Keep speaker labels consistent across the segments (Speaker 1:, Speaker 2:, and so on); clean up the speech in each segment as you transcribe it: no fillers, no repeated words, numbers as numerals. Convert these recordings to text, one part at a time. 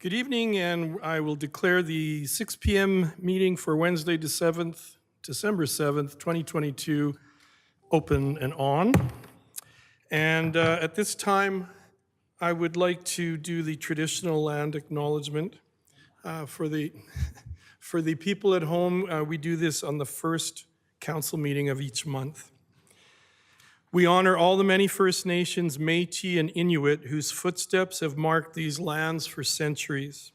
Speaker 1: Good evening, and I will declare the 6 p.m. meeting for Wednesday, December 7th, 2022, open and on. And at this time, I would like to do the traditional land acknowledgement. For the people at home, we do this on the first council meeting of each month. We honor all the many First Nations, Métis, and Inuit whose footsteps have marked these lands for centuries.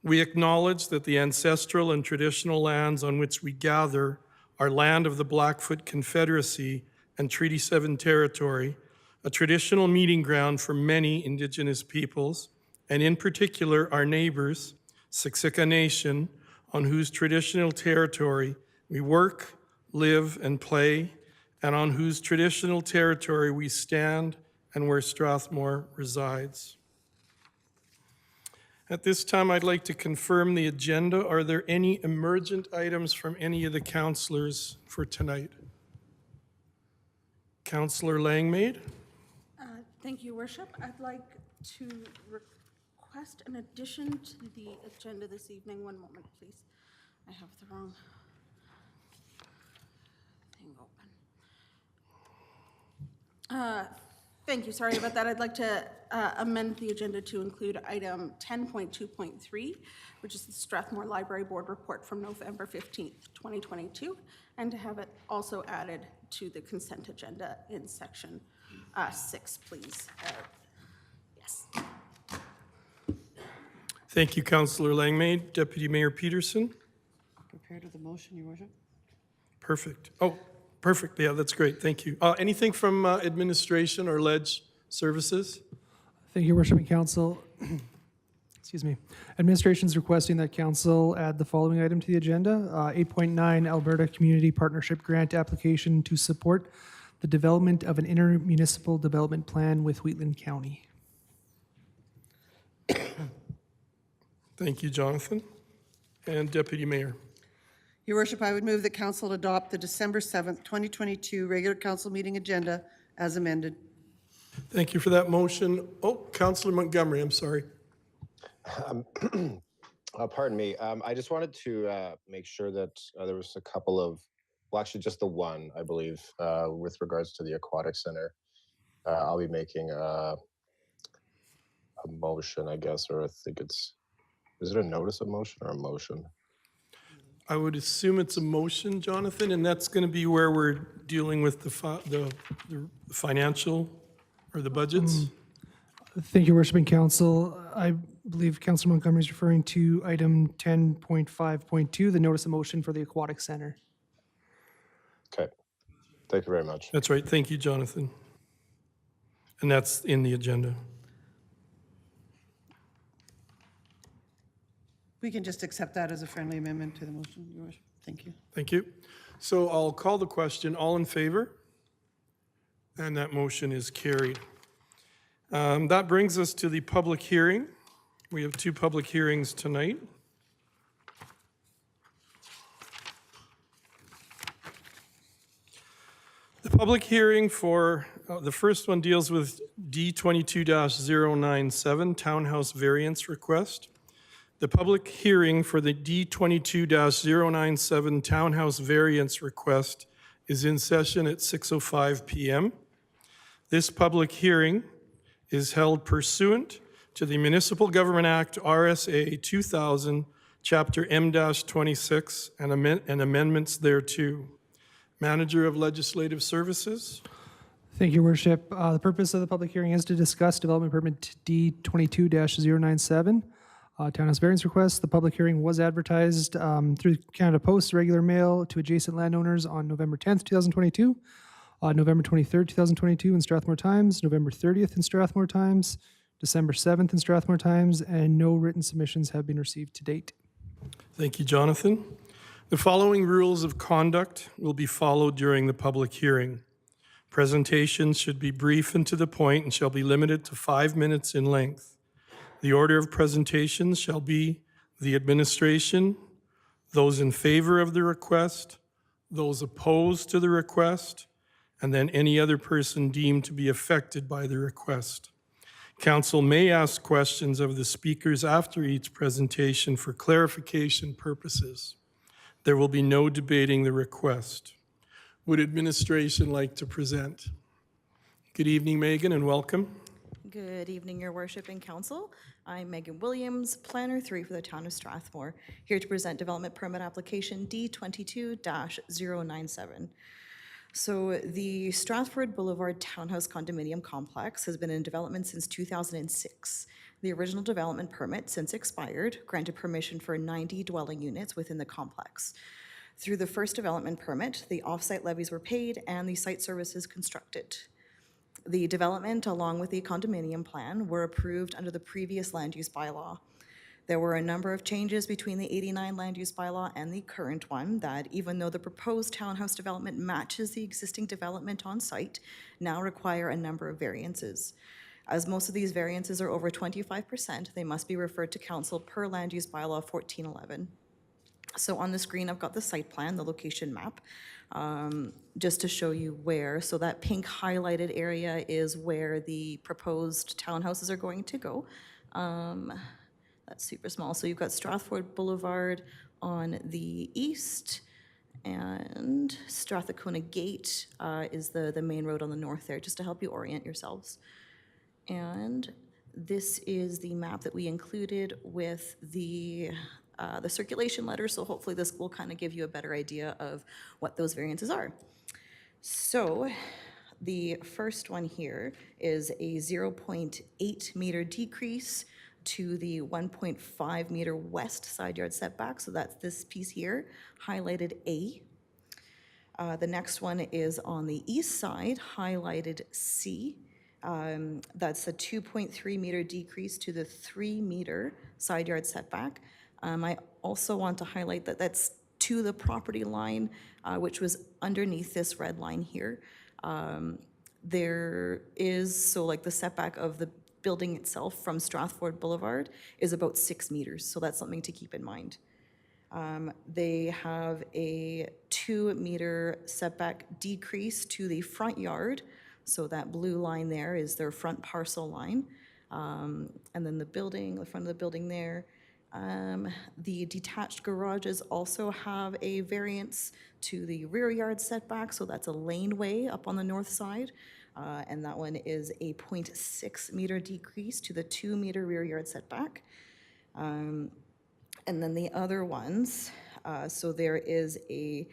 Speaker 1: We acknowledge that the ancestral and traditional lands on which we gather are land of the Blackfoot Confederacy and Treaty 7 territory, a traditional meeting ground for many Indigenous peoples, and in particular our neighbors, Siksika Nation, on whose traditional territory we work, live, and play, and on whose traditional territory we stand and where Strathmore resides. At this time, I'd like to confirm the agenda. Are there any emergent items from any of the councillors for tonight? Councillor Langmaid?
Speaker 2: Thank you, Worship. I'd like to request an addition to the agenda this evening. One moment, please. I have the wrong thing open. Thank you. Sorry about that. I'd like to amend the agenda to include item 10.2.3, which is the Strathmore Library Board report from November 15th, 2022, and to have it also added to the consent agenda in section 6, please. Yes.
Speaker 1: Thank you, Councillor Langmaid. Deputy Mayor Peterson?
Speaker 3: Prepared with the motion, Your Worship.
Speaker 1: Perfect. Oh, perfect. Yeah, that's great. Thank you. Anything from administration or ledge services?
Speaker 4: Thank you, Your Worship and Council. Excuse me. Administration is requesting that Council add the following item to the agenda. 8.9 Alberta Community Partnership Grant application to support the development of an intermunicipal development plan with Wheatland County.
Speaker 1: Thank you, Jonathan. And Deputy Mayor.
Speaker 3: Your Worship, I would move that Council adopt the December 7th, 2022 regular council meeting agenda as amended.
Speaker 1: Thank you for that motion. Oh, Councillor Montgomery, I'm sorry.
Speaker 5: Pardon me. I just wanted to make sure that there was a couple of, well, actually just the one, I believe, with regards to the Aquatic Center. I'll be making a motion, I guess, or I think it's, is it a notice of motion or a motion?
Speaker 1: I would assume it's a motion, Jonathan, and that's going to be where we're dealing with the financial or the budgets.
Speaker 4: Thank you, Your Worship and Council. I believe Councilor Montgomery is referring to item 10.5.2, the notice of motion for the Aquatic Center.
Speaker 5: Okay. Thank you very much.
Speaker 1: That's right. Thank you, Jonathan. And that's in the agenda.
Speaker 3: We can just accept that as a friendly amendment to the motion, Your Worship. Thank you.
Speaker 1: Thank you. So I'll call the question. All in favor? And that motion is carried. That brings us to the public hearing. We have two public hearings tonight. The public hearing for the first one deals with D22-097 Townhouse Variance Request. The public hearing for the D22-097 Townhouse Variance Request is in session at 6:05 p.m. This public hearing is held pursuant to the Municipal Government Act RSA 2000, Chapter M-26, and amendments thereto. Manager of Legislative Services.
Speaker 4: Thank you, Your Worship. The purpose of the public hearing is to discuss development permit D22-097. Townhouse variance request. The public hearing was advertised through Canada Post, regular mail to adjacent landowners on November 10th, 2022, November 23rd, 2022 in Strathmore Times, November 30th in Strathmore Times, December 7th in Strathmore Times, and no written submissions have been received to date.
Speaker 1: Thank you, Jonathan. The following rules of conduct will be followed during the public hearing. Presentations should be brief and to the point and shall be limited to 5 minutes in length. The order of presentations shall be the administration, those in favor of the request, those opposed to the request, and then any other person deemed to be affected by the request. Council may ask questions of the speakers after each presentation for clarification purposes. There will be no debating the request. Would administration like to present? Good evening, Megan, and welcome.
Speaker 6: Good evening, Your Worship and Council. I'm Megan Williams, Planner 3 for the Town of Strathmore, here to present Development Permit Application D22-097. So the Strathford Boulevard Townhouse Condominium Complex has been in development since 2006. The original development permit, since expired, granted permission for 90 dwelling units within the complex. Through the first development permit, the off-site levies were paid and the site services constructed. The development, along with the condominium plan, were approved under the previous land use bylaw. There were a number of changes between the 89 land use bylaw and the current one that, even though the proposed townhouse development matches the existing development on site, now require a number of variances. As most of these variances are over 25%, they must be referred to council per land use bylaw 1411. So on the screen, I've got the site plan, the location map, just to show you where. So that pink highlighted area is where the proposed townhouses are going to go. That's super small. So you've got Strathford Boulevard on the east, and Strathcona Gate is the main road on the north there, just to help you orient yourselves. And this is the map that we included with the circulation letter, so hopefully this will kind of give you a better idea of what those variances are. So the first one here is a 0.8 meter decrease to the 1.5 meter west side yard setback, so that's this piece here, highlighted A. The next one is on the east side, highlighted C. That's a 2.3 meter decrease to the 3 meter side yard setback. I also want to highlight that that's to the property line, which was underneath this red line here. There is, so like the setback of the building itself from Strathford Boulevard is about 6 meters, so that's something to keep in mind. They have a 2 meter setback decrease to the front yard, so that blue line there is their front parcel line. And then the building, the front of the building there. The detached garages also have a variance to the rear yard setback, so that's a laneway up on the north side. And that one is a 0.6 meter decrease to the 2 meter rear yard setback. And then the other ones, so there is a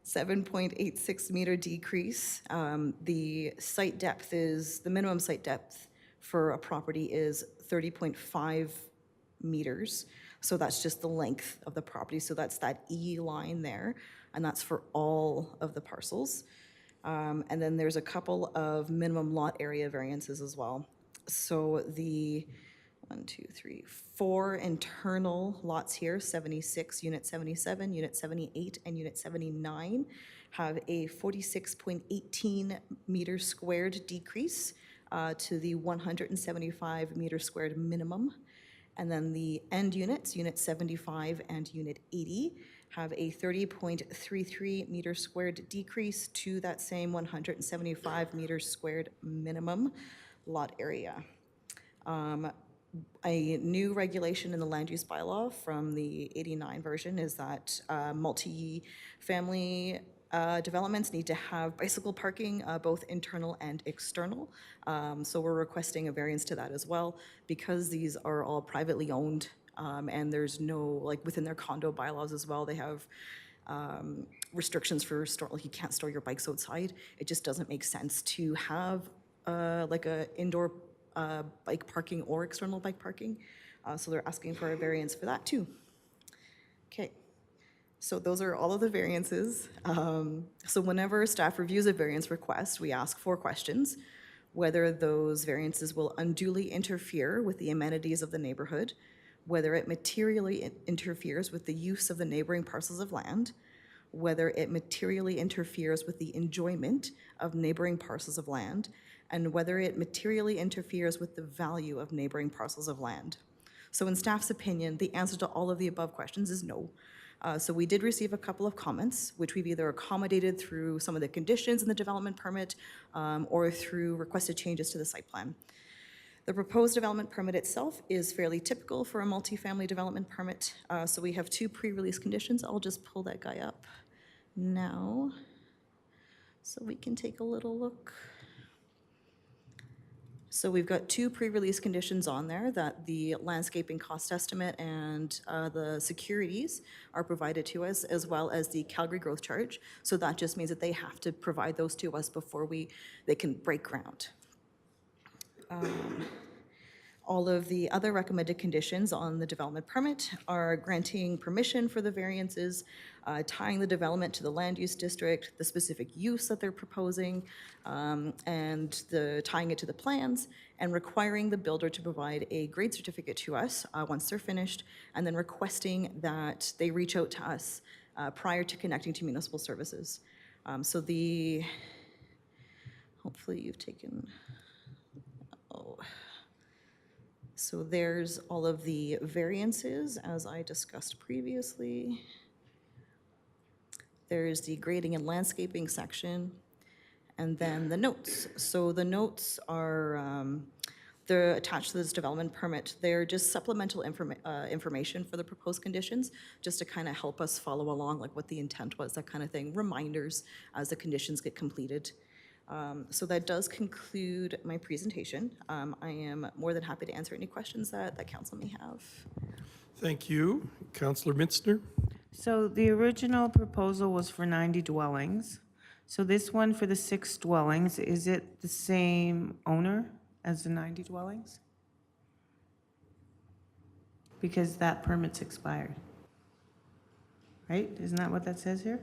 Speaker 6: 7.86 meter decrease. The site depth is, the minimum site depth for a property is 30.5 meters. So that's just the length of the property. So that's that E line there, and that's for all of the parcels. And then there's a couple of minimum lot area variances as well. So the 4 internal lots here, 76, Unit 77, Unit 78, and Unit 79, have a 46.18 meter squared decrease to the 175 meter squared minimum. And then the end units, Unit 75 and Unit 80, have a 30.33 meter squared decrease to that same 175 meter squared minimum lot area. A new regulation in the land use bylaw from the 89 version is that multi-family developments need to have bicycle parking, both internal and external. So we're requesting a variance to that as well, because these are all privately owned, and there's no, like within their condo bylaws as well, they have restrictions for store, like you can't store your bikes outside. It just doesn't make sense to have like a indoor bike parking or external bike parking. So they're asking for a variance for that too. Okay. So those are all of the variances. So whenever staff reviews a variance request, we ask 4 questions: whether those variances will unduly interfere with the amenities of the neighborhood, whether it materially interferes with the use of the neighboring parcels of land, whether it materially interferes with the enjoyment of neighboring parcels of land, and whether it materially interferes with the value of neighboring parcels of land. So in staff's opinion, the answer to all of the above questions is no. So we did receive a couple of comments, which we've either accommodated through some of the conditions in the development permit or through requested changes to the site plan. The proposed development permit itself is fairly typical for a multifamily development permit. So we have two pre-release conditions. I'll just pull that guy up now so we can take a little look. So we've got two pre-release conditions on there, that the landscaping cost estimate and the securities are provided to us, as well as the Calgary growth charge. So that just means that they have to provide those to us before they can break ground. All of the other recommended conditions on the development permit are granting permission for the variances, tying the development to the land use district, the specific use that they're proposing, and tying it to the plans, and requiring the builder to provide a grade certificate to us once they're finished, and then requesting that they reach out to us prior to connecting to municipal services. Hopefully you've taken, so there's all of the variances, as I discussed previously. There's the grading and landscaping section, and then the notes. So the notes are, they're attached to this development permit. They're just supplemental information for the proposed conditions, just to kind of help us follow along, like what the intent was, that kind of thing, reminders as the conditions get completed. So that does conclude my presentation. I am more than happy to answer any questions that council may have.
Speaker 1: Thank you. Councillor Mitzner?
Speaker 7: So the original proposal was for 90 dwellings. So this one for the 6 dwellings, is it the same owner as the 90 dwellings? Because that permit's expired. Right? Isn't that what that says here?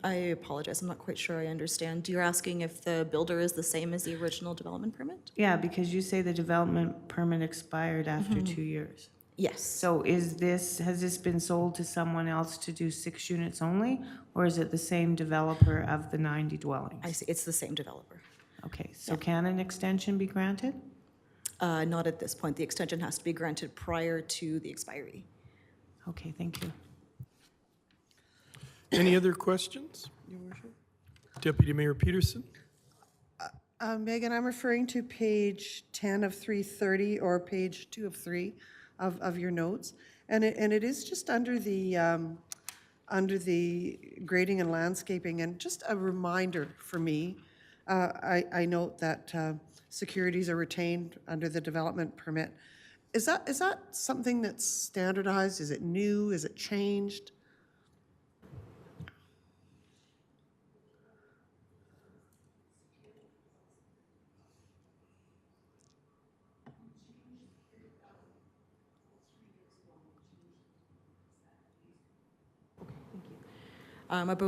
Speaker 6: I apologize, I'm not quite sure I understand. You're asking if the builder is the same as the original development permit?
Speaker 7: Yeah, because you say the development permit expired after 2 years.
Speaker 6: Yes.
Speaker 7: So has this been sold to someone else to do 6 units only? Or is it the same developer of the 90 dwellings?
Speaker 6: I see, it's the same developer.
Speaker 7: Okay, so can an extension be granted?
Speaker 6: Not at this point. The extension has to be granted prior to the expiry.
Speaker 7: Okay, thank you.
Speaker 1: Any other questions? Your Worship? Deputy Mayor Peterson?
Speaker 3: Megan, I'm referring to page 10 of 330 or page 2 of 3 of your notes. And it is just under the grading and landscaping, and just a reminder for me. I note that securities are retained under the development permit. Is that something that's standardized? Is it new? Is it changed?
Speaker 6: Our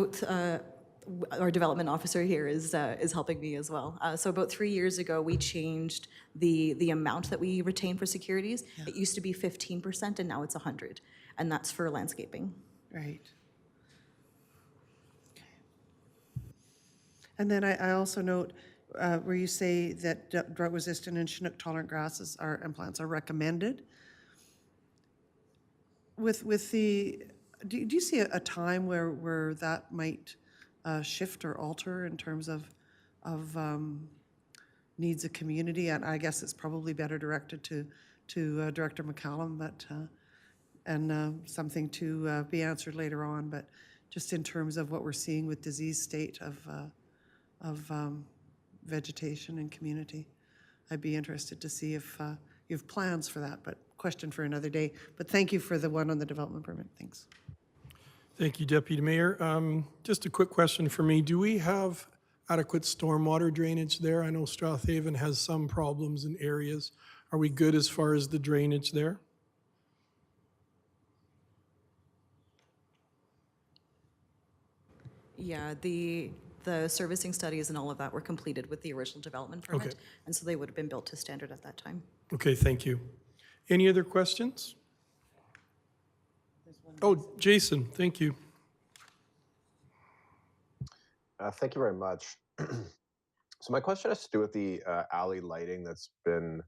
Speaker 6: development officer here is helping me as well. So about 3 years ago, we changed the amount that we retain for securities. It used to be 15%, and now it's 100, and that's for landscaping.
Speaker 3: Right. Okay. And then I also note where you say that drought-resistant and Chinook-tolerant grasses and plants are recommended. With the, do you see a time where that might shift or alter in terms of needs of community? And I guess it's probably better directed to Director McCallum, but and something to be answered later on. But just in terms of what we're seeing with disease state of vegetation and community, I'd be interested to see if you have plans for that. But question for another day. But thank you for the one on the development permit. Thanks.
Speaker 1: Thank you, Deputy Mayor. Just a quick question for me. Do we have adequate stormwater drainage there? I know Strathaven has some problems in areas. Are we good as far as the drainage there?
Speaker 6: Yeah, the servicing studies and all of that were completed with the original development permit,
Speaker 1: Okay.
Speaker 6: and so they would have been built to standard at that time.
Speaker 1: Okay, thank you. Any other questions? Oh, Jason, thank you.
Speaker 5: Thank you very much. So my question has to do with the alley lighting that's been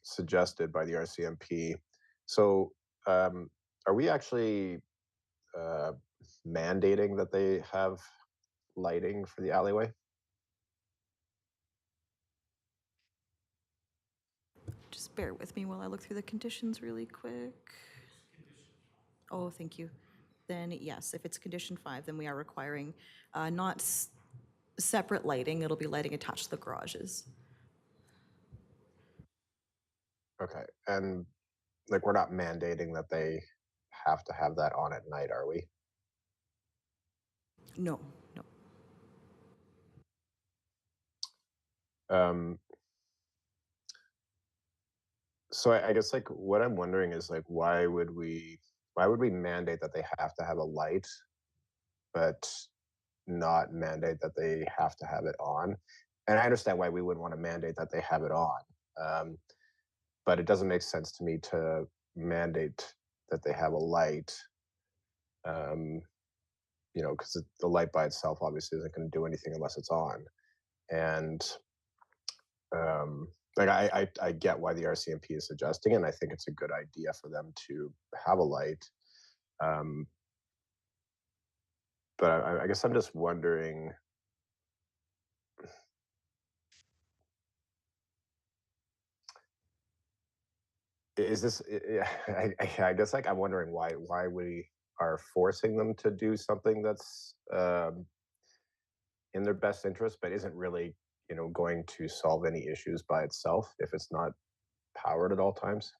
Speaker 5: suggested by the RCMP. So are we actually mandating that they have lighting for the alleyway?
Speaker 6: Just bear with me while I look through the conditions really quick. Oh, thank you. Then yes, if it's condition 5, then we are requiring not separate lighting, it'll be lighting attached to the garages.
Speaker 5: Okay, and like we're not mandating that they have to have that on at night, are we?
Speaker 6: No, no.
Speaker 5: Um, so I guess like what I'm wondering is like why would we mandate that they have to have a light, but not mandate that they have to have it on? And I understand why we wouldn't want to mandate that they have it on, but it doesn't make sense to me to mandate that they have a light. You know, because the light by itself obviously isn't going to do anything unless it's on. And like I get why the RCMP is suggesting, and I think it's a good idea for them to have a light. But I guess I'm just wondering. Is this? I guess like I'm wondering why we are forcing them to do something that's in their best interest, but isn't really going to solve any issues by itself if it's not powered at all times.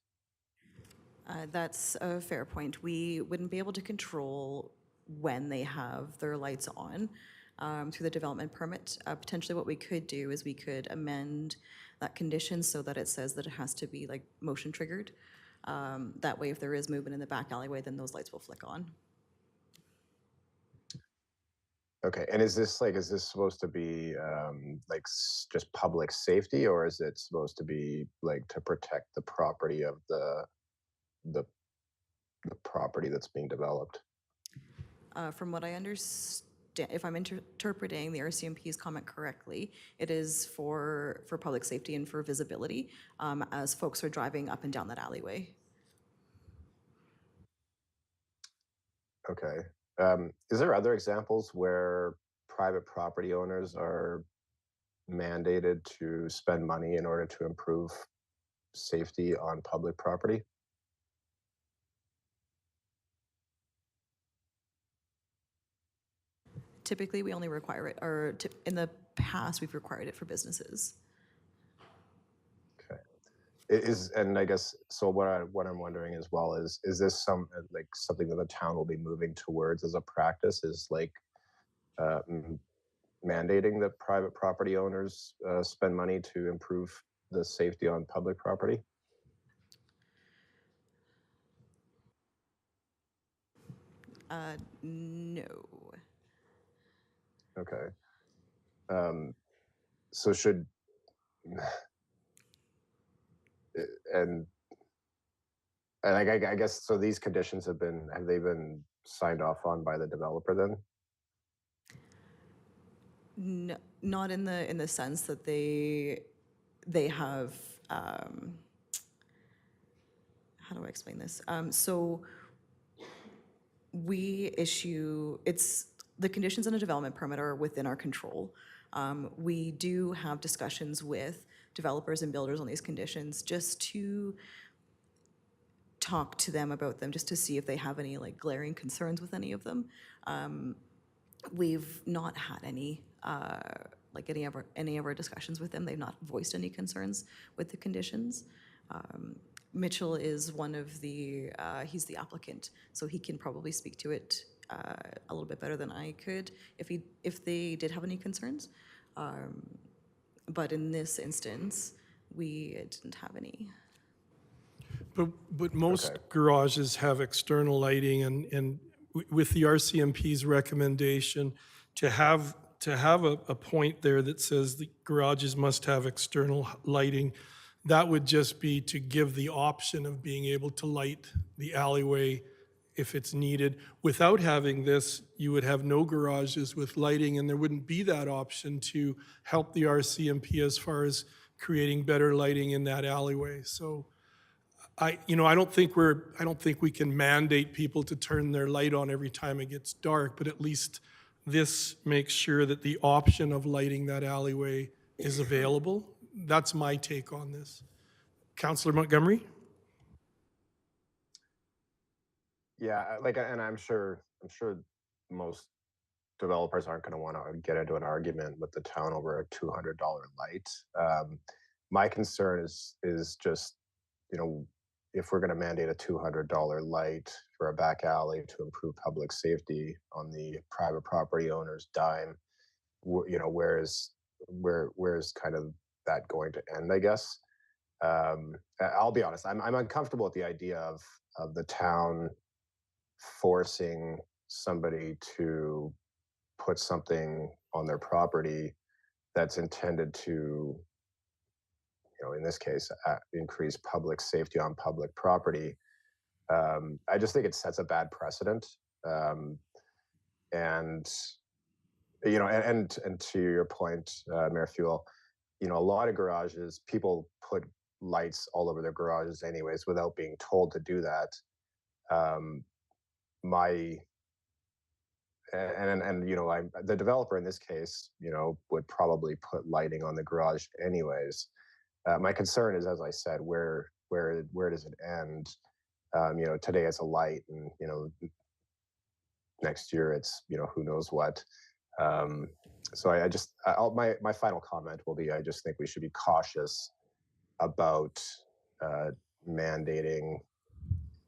Speaker 6: That's a fair point. We wouldn't be able to control when they have their lights on through the development permit. Potentially what we could do is we could amend that condition so that it says that it has to be like motion triggered. That way, if there is movement in the back alleyway, then those lights will flick on.
Speaker 5: Okay, and is this supposed to be like just public safety, or is it supposed to be like to protect the property of the property that's being developed?
Speaker 6: From what I understand, if I'm interpreting the RCMP's comment correctly, it is for public safety and for visibility as folks are driving up and down that alleyway.
Speaker 5: Okay. Is there other examples where private property owners are mandated to spend money in order to improve safety on public property?
Speaker 6: Typically, we only require it, or in the past, we've required it for businesses.
Speaker 5: Okay. And I guess so. What I'm wondering as well is this something that the town will be moving towards as a practice? Is like mandating that private property owners spend money to improve the safety on public property?
Speaker 6: No.
Speaker 5: Okay. So should and I guess so. These conditions have they been signed off on by the developer then?
Speaker 6: No, not in the sense that they have. How do I explain this? So we issue the conditions in a development permit are within our control. We do have discussions with developers and builders on these conditions just to talk to them about them, just to see if they have any like glaring concerns with any of them. We've not had any like any of our discussions with them. They've not voiced any concerns with the conditions. Mitchell is one of the, he's the applicant, so he can probably speak to it a little bit better than I could if they did have any concerns. But in this instance, we didn't have any.
Speaker 1: But most
Speaker 5: Okay.
Speaker 1: garages have external lighting, and with the RCMP's recommendation to have a point there that says the garages must have external lighting, that would just be to give the option of being able to light the alleyway if it's needed. Without having this, you would have no garages with lighting, and there wouldn't be that option to help the RCMP as far as creating better lighting in that alleyway. So I don't think we can mandate people to turn their light on every time it gets dark, but at least this makes sure that the option of lighting that alleyway is available. That's my take on this. Councillor Montgomery?
Speaker 5: Yeah, like, and I'm sure most developers aren't going to want to get into an argument with the town over a $200 light. My concern is just, you know, if we're going to mandate a $200 light for a back alley to improve public safety on the private property owner's dime, you know, where's kind of that going to end, I guess. I'll be honest, I'm uncomfortable with the idea of the town forcing somebody to put something on their property that's intended to, you know, in this case, increase public safety on public property. I just think it sets a bad precedent. And, you know, and to your point, Mayor Fuel, you know, a lot of garages, people put lights all over their garages anyways without being told to do that. And you know, the developer in this case, you know, would probably put lighting on the garage anyways. My concern is, as I said, where does it end? You know, today it's a light, and you know, next year it's, you know, who knows what. So my final comment will be, I just think we should be cautious about mandating,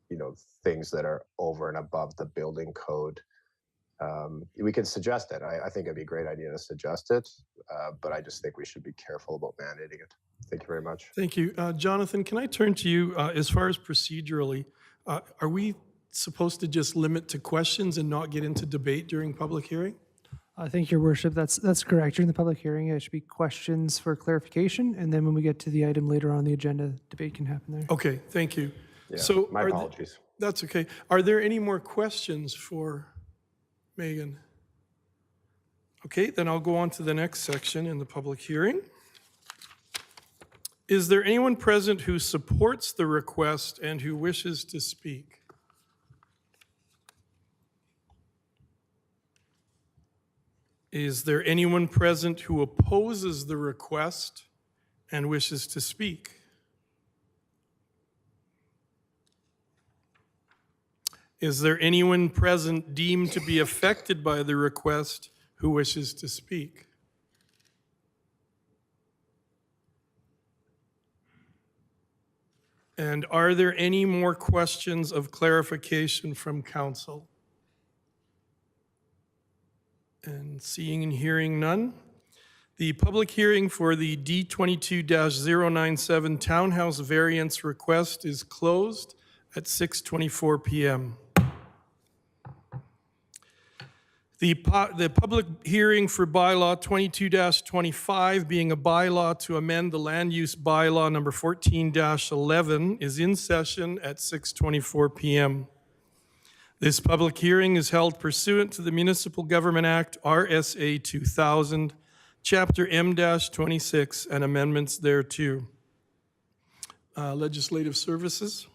Speaker 5: you know, things that are over and above the building code. We can suggest it. I think it'd be a great idea to suggest it, but I just think we should be careful about mandating it. Thank you very much.
Speaker 1: Thank you. Jonathan, can I turn to you as far as procedurally? Are we supposed to just limit to questions and not get into debate during public hearing?
Speaker 4: Thank you, Your Worship. That's correct. During the public hearing, it should be questions for clarification, and then when we get to the item later on the agenda, debate can happen there.
Speaker 1: Okay, thank you.
Speaker 5: Yeah,
Speaker 1: So
Speaker 5: my apologies.
Speaker 1: That's okay. Are there any more questions for Megan? Okay, then I'll go on to the next section in the public hearing. Is there anyone present who supports the request and who wishes to speak? Is there anyone present who opposes the request and wishes to speak? Is there anyone present deemed to be affected by the request who wishes to speak? And are there any more questions of clarification from council? And seeing and hearing none, the public hearing for the D22-097 Townhouse Variance request is closed at 6:24 p.m. The public hearing for bylaw 22-25, being a bylaw to amend the land use bylaw number 14-11, is in session at 6:24 p.m. This public hearing is held pursuant to the Municipal Government Act, RSA 2000, Chapter M-26, and amendments thereto. Legislative Services.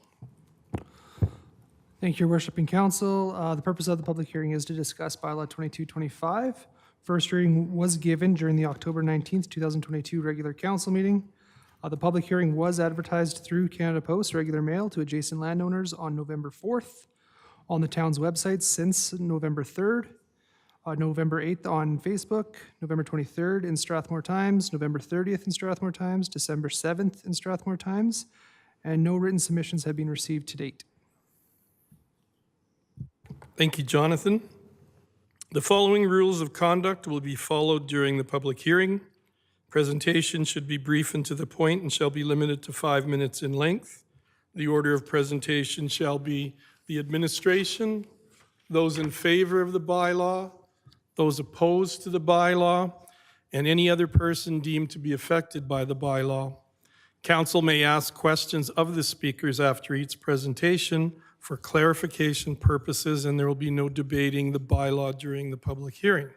Speaker 4: Thank you, Your Worship and Council. The purpose of the public hearing is to discuss bylaw 2225. First reading was given during the October 19th, 2022 regular council meeting. The public hearing was advertised through Canada Post regular mail to adjacent landowners on November 4th, on the town's website since November 3rd, November 8th on Facebook, November 23rd in Strathmore Times, November 30th in Strathmore Times, December 7th in Strathmore Times, and no written submissions have been received to date.
Speaker 1: Thank you, Jonathan. The following rules of conduct will be followed during the public hearing. Presentation should be brief and to the point and shall be limited to 5 minutes in length. The order of presentation shall be the administration, those in favor of the bylaw, those opposed to the bylaw, and any other person deemed to be affected by the bylaw. Council may ask questions of the speakers after each presentation for clarification purposes, and there will be no debating the bylaw during the public hearing.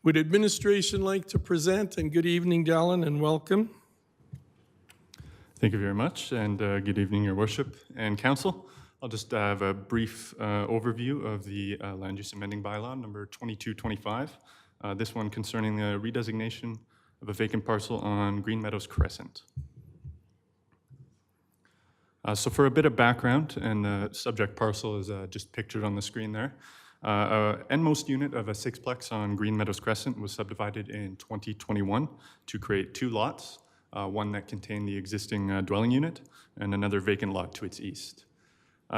Speaker 1: Would administration like to present? And good evening, Dallin, and welcome.
Speaker 8: Thank you very much, and good evening, Your Worship and Council. I'll just have a brief overview of the land use amending bylaw number 2225. This one concerning the redesignation of a vacant parcel on Green Meadows Crescent. So for a bit of background, and the subject parcel is just pictured on the screen there. Endmost unit of a sixplex on Green Meadows Crescent was subdivided in 2021 to create 2 lots, one that contained the existing dwelling unit and another vacant lot to its east.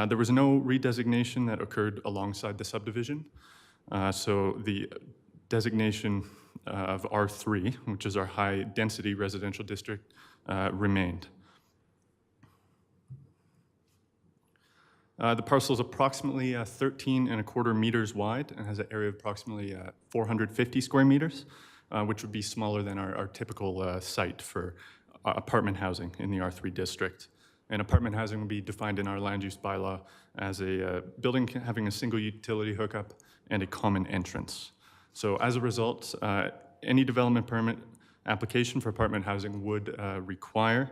Speaker 8: There was no redesignation that occurred alongside the subdivision, so the designation of R3, which is our high-density residential district, remained. The parcel is approximately 13.25 meters wide and has an area of approximately 450 square meters, which would be smaller than our typical site for apartment housing in the R3 district. And apartment housing will be defined in our land use bylaw as a building having a single utility hookup and a common entrance. So as a result, any development permit application for apartment housing would require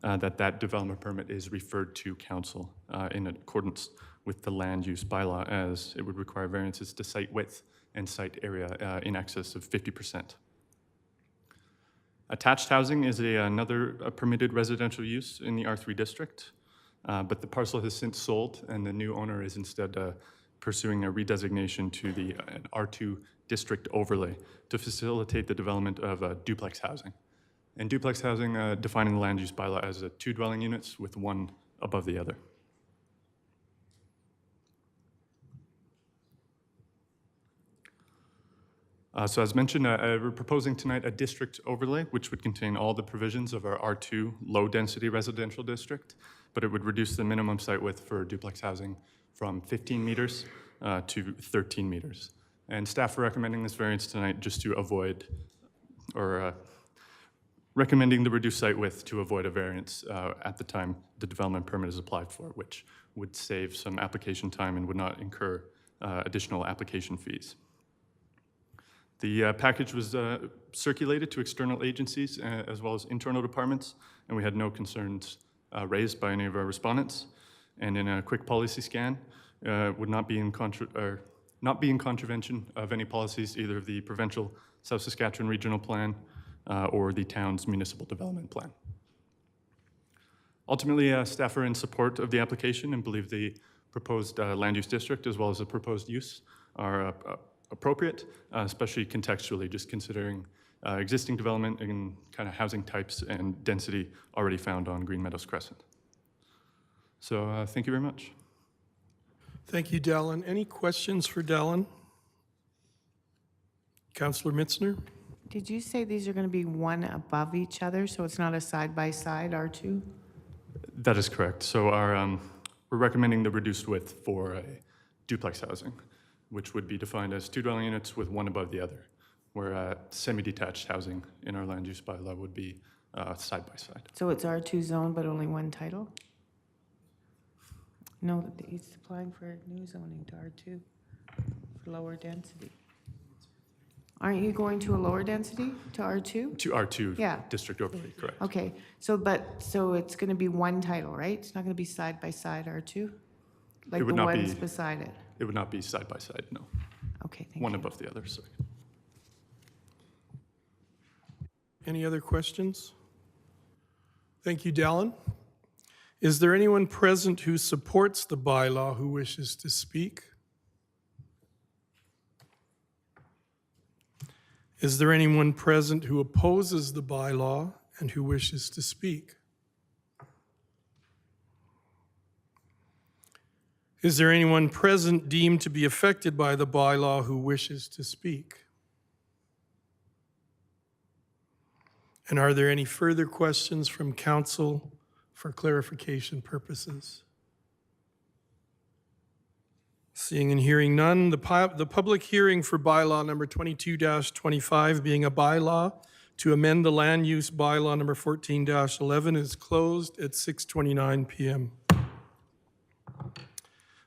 Speaker 8: that development permit is referred to council in accordance with the land use bylaw, as it would require variances to site width and site area in excess of 50%. Attached housing is another permitted residential use in the R3 district, but the parcel has since sold, and the new owner is instead pursuing a redesignation to the R2 district overlay to facilitate the development of duplex housing. And duplex housing, defining the land use bylaw as 2 dwelling units with one above the other. So as mentioned, we're proposing tonight a district overlay, which would contain all the provisions of our R2 low-density residential district, but it would reduce the minimum site width for duplex housing from 15 meters to 13 meters. And staff are recommending this variance tonight just to avoid, or recommending the reduced site width to avoid a variance at the time the development permit is applied for, which would save some application time and would not incur additional application fees. The package was circulated to external agencies as well as internal departments, and we had no concerns raised by any of our respondents. And in a quick policy scan, would not be in contravention of any policies, either of the provincial South Saskatchewan Regional Plan or the town's municipal development plan. Ultimately, staff are in support of the application and believe the proposed land use district as well as the proposed use are appropriate, especially contextually, just considering existing development and kind of housing types and density already found on Green Meadows Crescent. So thank you very much.
Speaker 1: Thank you, Dallin. Any questions for Dallin? Councillor Mitzner?
Speaker 7: Did you say these are going to be one above each other, so it's not a side-by-side R2?
Speaker 8: That is correct. So we're recommending the reduced width for duplex housing, which would be defined as 2 dwelling units with one above the other, where semi-detached housing in our land use bylaw would be side-by-side.
Speaker 7: So it's R2 zone, but only one title? No, he's applying for new zoning to R2 for lower density. Aren't you going to a lower density to R2?
Speaker 8: To R2
Speaker 7: Yeah.
Speaker 8: district overlay, correct.
Speaker 7: Okay, so it's going to be one title, right? It's not going to be side-by-side R2? Like
Speaker 8: would
Speaker 7: the
Speaker 8: not be-
Speaker 7: ones beside it?
Speaker 8: It would not be side-by-side, no.
Speaker 7: Okay, thank you.
Speaker 8: One above the other, sorry.
Speaker 1: Any other questions? Thank you, Dallin. Is there anyone present who supports the bylaw who wishes to speak? Is there anyone present who opposes the bylaw and who wishes to speak? Is there anyone present deemed to be affected by the bylaw who wishes to speak? And are there any further questions from council for clarification purposes? Seeing and hearing none, the public hearing for bylaw number 22-25, being a bylaw to amend the land use bylaw number 14-11, is closed at 6:29 p.m.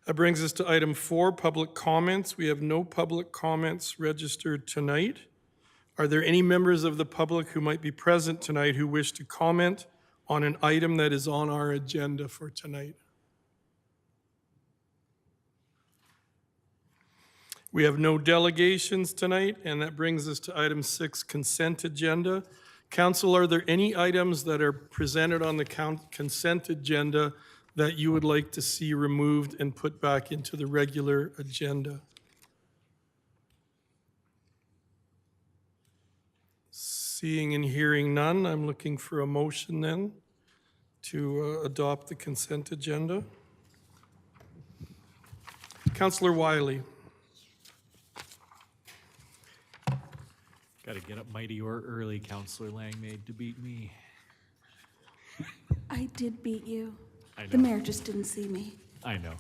Speaker 1: That brings us to item 4, public comments. We have no public comments registered tonight. Are there any members of the public who might be present tonight who wish to comment on an item that is on our agenda for tonight? We have no delegations tonight, and that brings us to item 6, consent agenda. Council, are there any items that are presented on the consent agenda that you would like to see removed and put back into the regular agenda? Seeing and hearing none, I'm looking for a motion then to adopt the consent agenda. Councillor Wiley.
Speaker 9: Got to get up mighty or early, Councillor Langmaid, to beat me.
Speaker 2: I did beat you.
Speaker 9: I
Speaker 2: The
Speaker 9: know.
Speaker 2: mayor just didn't see me.
Speaker 9: I know.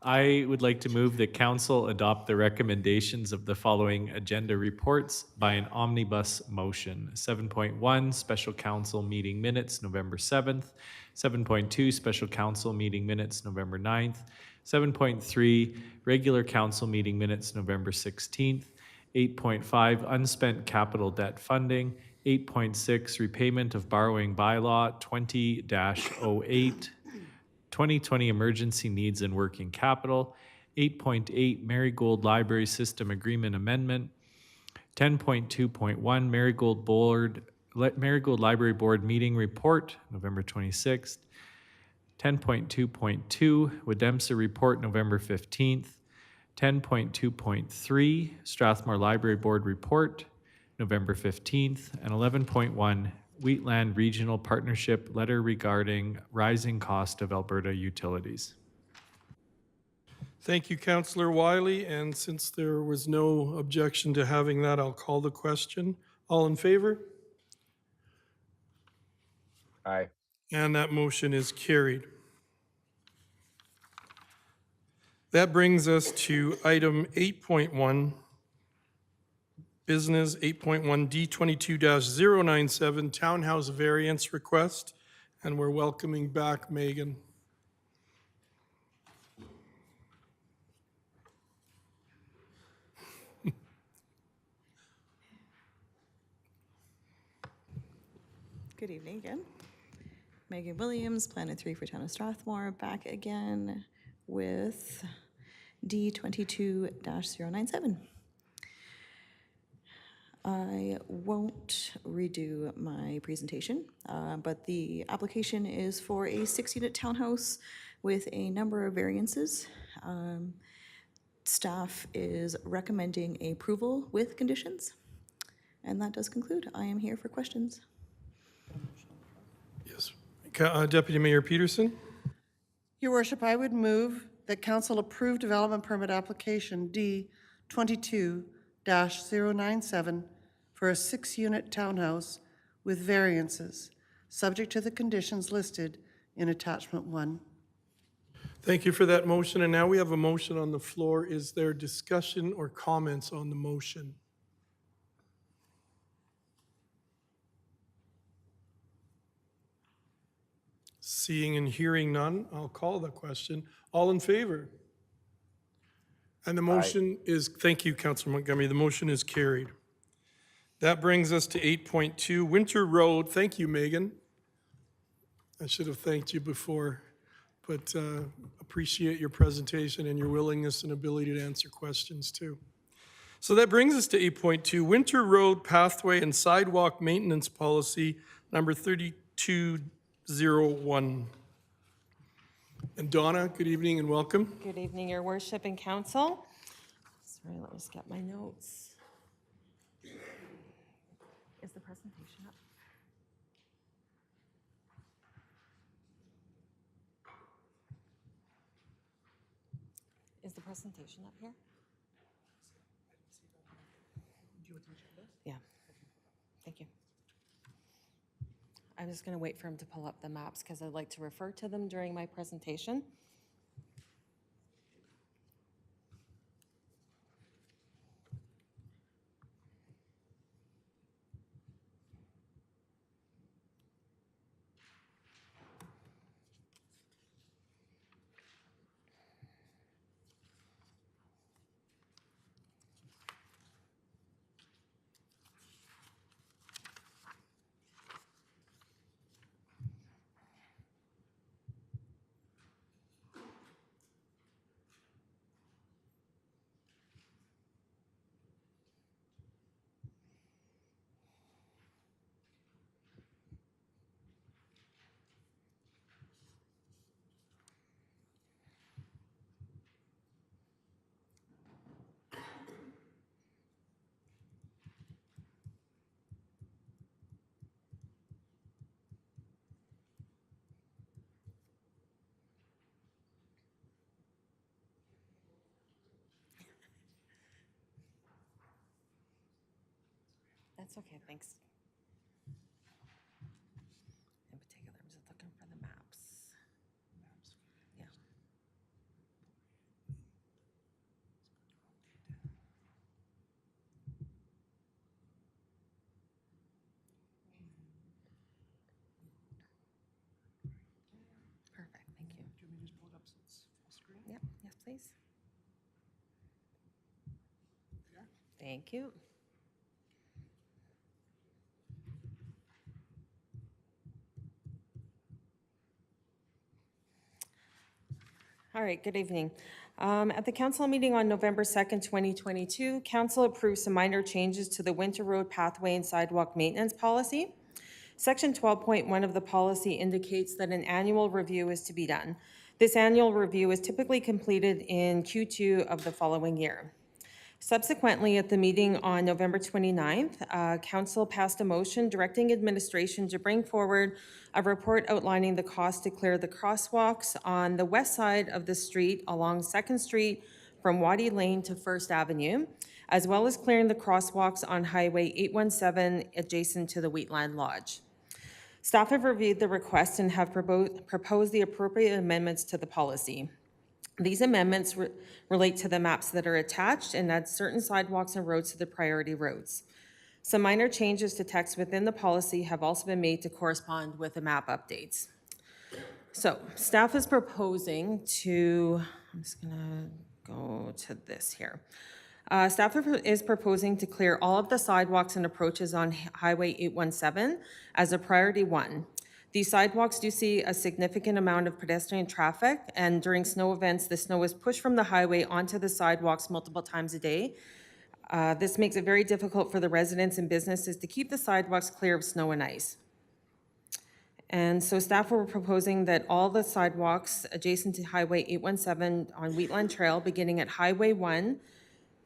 Speaker 9: I would like to move that council adopt the recommendations of the following agenda reports by an omnibus motion. 7.1, special council meeting minutes, November 7th. 7.2, special council meeting minutes, November 9th. 7.3, regular council meeting minutes, November 16th. 8.5, unspent capital debt funding. 8.6, repayment of borrowing bylaw 20-08. 2020 Emergency Needs and Working Capital, 8.8 Marigold Library System Agreement Amendment, 10.2.1 Marigold Library Board Meeting Report, November 26th, 10.2.2 Wademsa Report, November 15th, 10.2.3 Strathmore Library Board Report, November 15th, and 11.1 Wheatland Regional Partnership Letter regarding rising cost of Alberta utilities.
Speaker 1: Thank you, Councillor Wiley, and since there was no objection to having that, I'll call the question. All in favor?
Speaker 5: Aye.
Speaker 1: And that motion is carried. That brings us to item 8.1, Business 8.1 D22-097 Townhouse Variance Request, and we're welcoming back Megan.
Speaker 6: Good evening again. Megan Williams, Planet 3 for Town of Strathmore, back again with D22-097. I won't redo my presentation, but the application is for a 6-unit townhouse with a number of variances. Staff is recommending approval with conditions. And that does conclude. I am here for questions.
Speaker 1: Yes. Deputy Mayor Peterson?
Speaker 3: Your worship, I would move that council approve development permit application D22-097 for a 6-unit townhouse with variances, subject to the conditions listed in attachment 1.
Speaker 1: Thank you for that motion, and now we have a motion on the floor. Is there discussion or comments on the motion? Seeing and hearing none, I'll call the question. All in favor? And the motion is, thank you, Councillor Montgomery, the motion is carried. That brings us to 8.2, Winter Road. Thank you, Megan. I should have thanked you before, but appreciate your presentation and your willingness and ability to answer questions too. So that brings us to 8.2, Winter Road Pathway and Sidewalk Maintenance Policy, number 3201. And Donna, good evening and welcome.
Speaker 10: Good evening, Your Worship and Council. Sorry, let me just get my notes. Is the presentation up? Is the presentation up here? Yeah, thank you. I'm just going to wait for him to pull up the maps because I'd like to refer to them during my presentation. That's okay, thanks. In particular, I'm just looking for the maps. Yeah. Perfect, thank you. Do you want me to just pull it up so it's full screen? Yep, yes, please. Thank you. All right, good evening. At the council meeting on November 2nd, 2022, council approved some minor changes to the Winter Road Pathway and Sidewalk Maintenance Policy. Section 12.1 of the policy indicates that an annual review is to be done. This annual review is typically completed in Q2 of the following year. Subsequently, at the meeting on November 29th, council passed a motion directing administration to bring forward a report outlining the cost to clear the crosswalks on the west side of the street along 2nd Street from Waddy Lane to First Avenue, as well as clearing the crosswalks on Highway 817 adjacent to the Wheatland Lodge. Staff have reviewed the request and have proposed the appropriate amendments to the policy. These amendments relate to the maps that are attached and add certain sidewalks and roads to the priority roads. Some minor changes to text within the policy have also been made to correspond with the map updates. So staff is proposing to, I'm just gonna go to this here. Staff is proposing to clear all of the sidewalks and approaches on Highway 817 as a priority 1. These sidewalks do see a significant amount of pedestrian traffic, and during snow events, the snow is pushed from the highway onto the sidewalks multiple times a day. This makes it very difficult for the residents and businesses to keep the sidewalks clear of snow and ice. And so staff were proposing that all the sidewalks adjacent to Highway 817 on Wheatland Trail, beginning at Highway 1,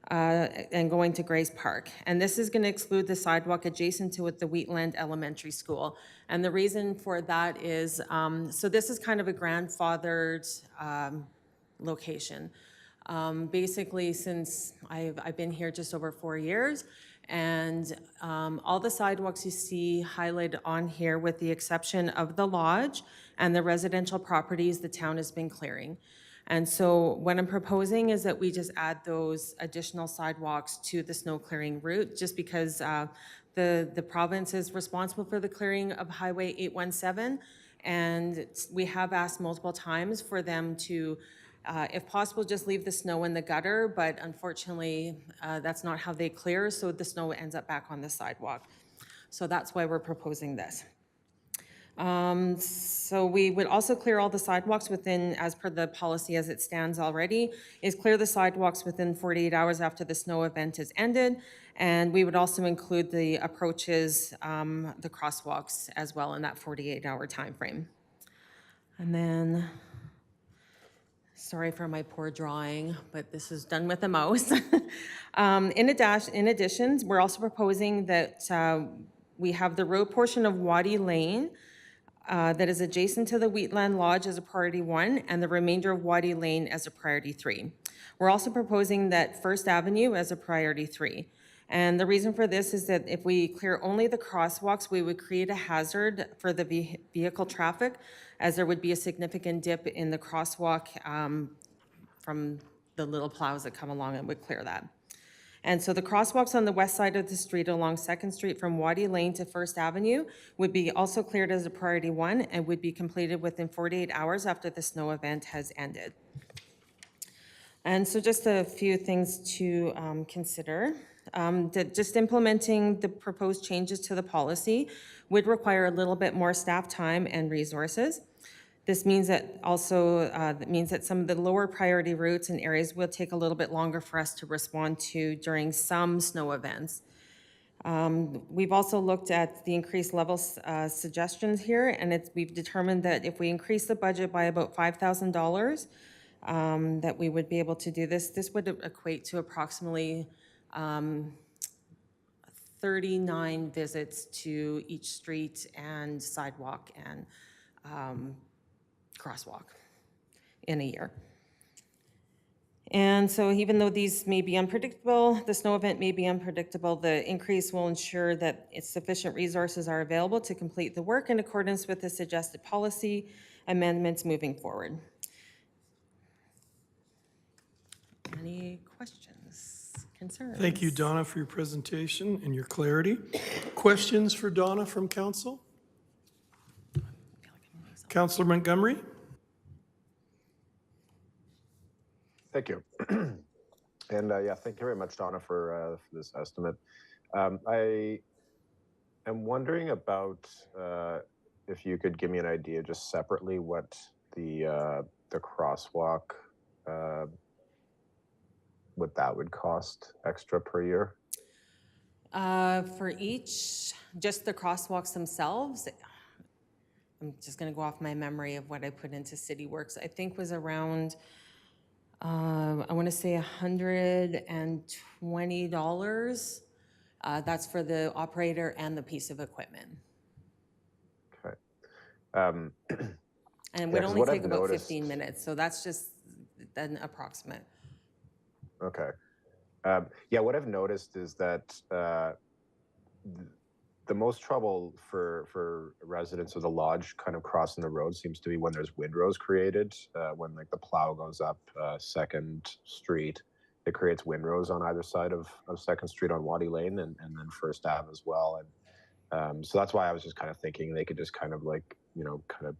Speaker 10: and going to Grace Park. And this is going to exclude the sidewalk adjacent to the Wheatland Elementary School. And the reason for that is, so this is kind of a grandfathered location. Basically, since I've been here just over 4 years, and all the sidewalks you see highlighted on here, with the exception of the lodge and the residential properties the town has been clearing. And so what I'm proposing is that we just add those additional sidewalks to the snow clearing route, just because the province is responsible for the clearing of Highway 817. And we have asked multiple times for them to, if possible, just leave the snow in the gutter, but unfortunately, that's not how they clear, so the snow ends up back on the sidewalk. So that's why we're proposing this. So we would also clear all the sidewalks within, as per the policy as it stands already, is clear the sidewalks within 48 hours after the snow event is ended. And we would also include the approaches, the crosswalks as well in that 48-hour time frame. And then, sorry for my poor drawing, but this is done with a mouse. In addition, we're also proposing that we have the road portion of Waddy Lane that is adjacent to the Wheatland Lodge as a priority 1, and the remainder of Waddy Lane as a priority 3. We're also proposing that First Avenue as a priority 3. And the reason for this is that if we clear only the crosswalks, we would create a hazard for the vehicle traffic, as there would be a significant dip in the crosswalk from the little plows that come along and would clear that. And so the crosswalks on the west side of the street along 2nd Street from Waddy Lane to First Avenue would be also cleared as a priority 1 and would be completed within 48 hours after the snow event has ended. And so just a few things to consider. That just implementing the proposed changes to the policy would require a little bit more staff time and resources. This means that also that some of the lower priority routes and areas will take a little bit longer for us to respond to during some snow events. We've also looked at the increased level suggestions here, and we've determined that if we increase the budget by about $5,000, that we would be able to do this. This would equate to approximately 39 visits to each street and sidewalk and crosswalk in a year. And so even though these may be unpredictable, the snow event may be unpredictable, the increase will ensure that sufficient resources are available to complete the work in accordance with the suggested policy amendments moving forward. Any questions, concerns?
Speaker 1: Thank you, Donna, for your presentation and your clarity. Questions for Donna from council? Councillor Montgomery?
Speaker 5: Thank you. And yeah, thank you very much, Donna, for this estimate. I am wondering about if you could give me an idea just separately what the crosswalk, what that would cost extra per year.
Speaker 10: For each, just the crosswalks themselves, I'm just gonna go off my memory of what I put into City Works, I think was around, I wanna say $120. That's for the operator and the piece of equipment.
Speaker 5: Okay.
Speaker 10: And it
Speaker 5: Yeah,
Speaker 10: would
Speaker 5: 'cause
Speaker 10: only
Speaker 5: what I've
Speaker 10: take about
Speaker 5: noticed-
Speaker 10: 15 minutes, so that's just an approximate.
Speaker 5: Okay. Yeah, what I've noticed is that the most trouble for residents of the lodge kind of crossing the road seems to be when there's windrows created, when like the plow goes up 2nd Street, it creates windrows on either side of 2nd Street on Waddy Lane and then First Ave as well. And so that's why I was just kind of thinking they could just kind of like, you know, kind of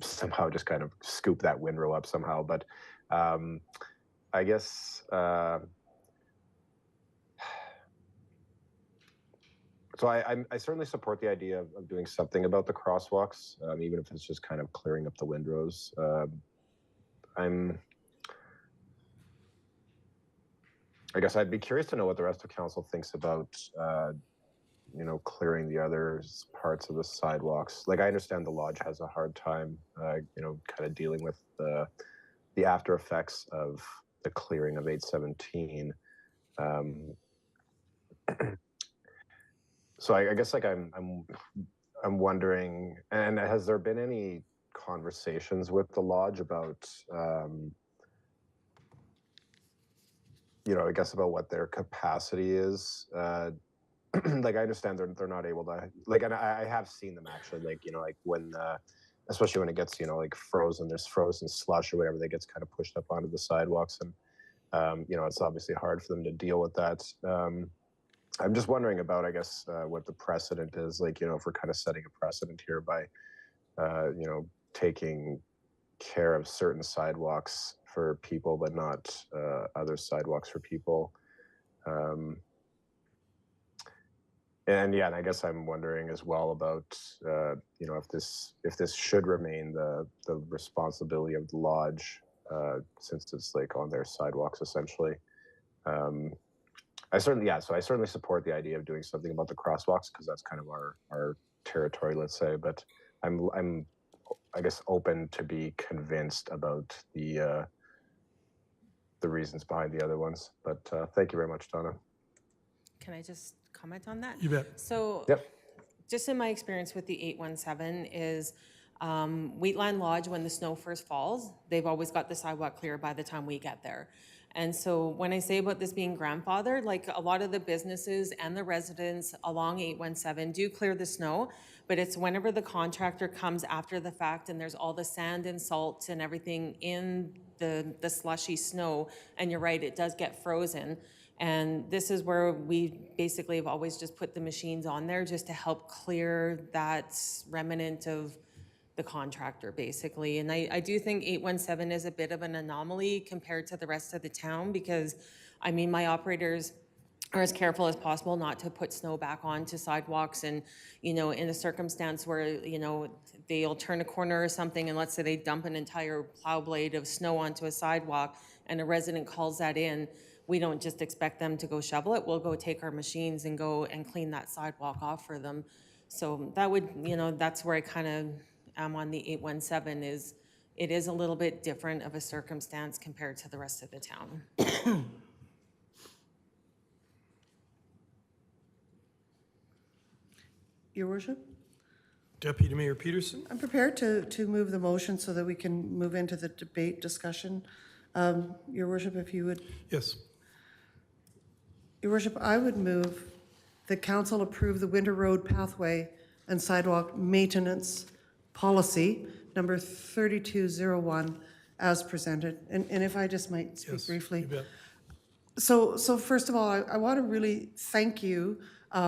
Speaker 5: somehow just kind of scoop that windrow up somehow. But I guess so I certainly support the idea of doing something about the crosswalks, even if it's just kind of clearing up the windrows. I guess I'd be curious to know what the rest of council thinks about, you know, clearing the other parts of the sidewalks. Like I understand the lodge has a hard time, you know, kind of dealing with the after effects of the clearing of 817. So I guess like I'm wondering, and has there been any conversations with the lodge about, you know, I guess about what their capacity is? Like I understand they're not able to, like, and I have seen them actually, like, you know, like when, especially when it gets, you know, like frozen, there's frozen slush or whatever that gets kind of pushed up onto the sidewalks, and you know, it's obviously hard for them to deal with that. I'm just wondering about, I guess, what the precedent is, like, you know, if we're kind of setting a precedent here by, you know, taking care of certain sidewalks for people, but not other sidewalks for people. And yeah, and I guess I'm wondering as well about, you know, if this should remain the responsibility of the lodge, since it's like on their sidewalks essentially. I certainly support the idea of doing something about the crosswalks because that's kind of our territory, let's say. But I'm I guess open to be convinced about the reasons behind the other ones. But thank you very much, Donna.
Speaker 10: Can I just comment on that?
Speaker 1: You bet.
Speaker 10: So,
Speaker 5: Yep.
Speaker 10: just in my experience with the 817 is Wheatland Lodge, when the snow first falls, they've always got the sidewalk clear by the time we get there. And so when I say about this being grandfathered, like a lot of the businesses and the residents along 817 do clear the snow, but it's whenever the contractor comes after the fact and there's all the sand and salt and everything in the slushy snow, and you're right, it does get frozen. And this is where we basically have always just put the machines on there just to help clear that remnant of the contractor, basically. And I do think 817 is a bit of an anomaly compared to the rest of the town because, I mean, my operators are as careful as possible not to put snow back onto sidewalks and, you know, in a circumstance where, you know, they'll turn a corner or something and let's say they dump an entire plow blade of snow onto a sidewalk and a resident calls that in, we don't just expect them to go shovel it. We'll go take our machines and go and clean that sidewalk off for them. So that would, you know, that's where I kind of am on the 817 is it is a little bit different of a circumstance compared to the rest of the town.
Speaker 3: Your worship?
Speaker 1: Deputy Mayor Peterson?
Speaker 3: I'm prepared to move the motion so that we can move into the debate discussion Your worship, if you would.
Speaker 1: Yes.
Speaker 3: Your worship, I would move that council approve the Winter Road Pathway and Sidewalk Maintenance Policy, number 3201, as presented. And if I just might speak
Speaker 1: Yes,
Speaker 3: briefly.
Speaker 1: you bet.
Speaker 3: So first of all, I want to really thank you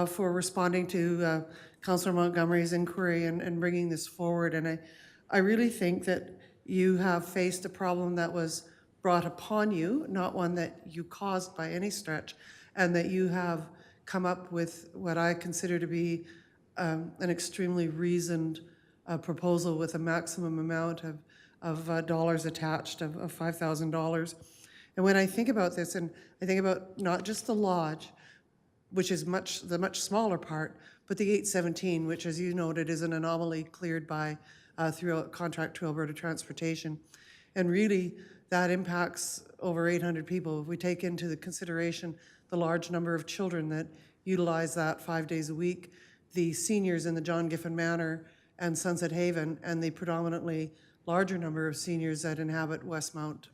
Speaker 3: for responding to Councillor Montgomery's inquiry and bringing this forward. And I really think that you have faced a problem that was brought upon you, not one that you caused by any stretch, and that you have come up with what I consider to be an extremely reasoned proposal with a maximum amount of dollars attached of $5,000. And when I think about this, and I think about not just the lodge, which is the much smaller part, but the 817, which, as you noted, is an anomaly cleared by through a contract to Alberta Transportation. And really, that impacts over 800 people. If we take into the consideration the large number of children that utilize that 5 days a week, the seniors in the John Giffen Manor and Sunset Haven, and the predominantly larger number of seniors that inhabit Westmount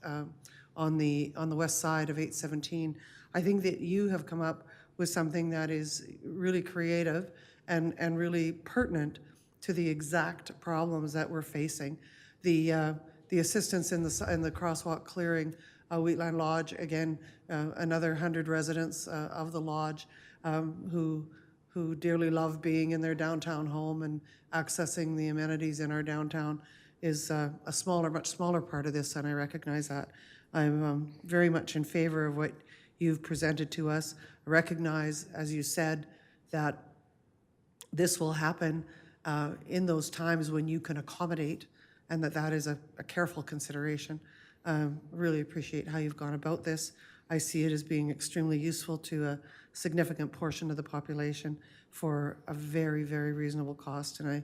Speaker 3: on the west side of 817. I think that you have come up with something that is really creative and really pertinent to the exact problems that we're facing. The assistance in the crosswalk clearing, Wheatland Lodge, again, another 100 residents of the lodge who dearly love being in their downtown home and accessing the amenities in our downtown is a much smaller part of this, and I recognize that. I'm very much in favor of what you've presented to us. I recognize, as you said, that this will happen in those times when you can accommodate, and that is a careful consideration. Really appreciate how you've gone about this. I see it as being extremely useful to a significant portion of the population for a very, very reasonable cost, and I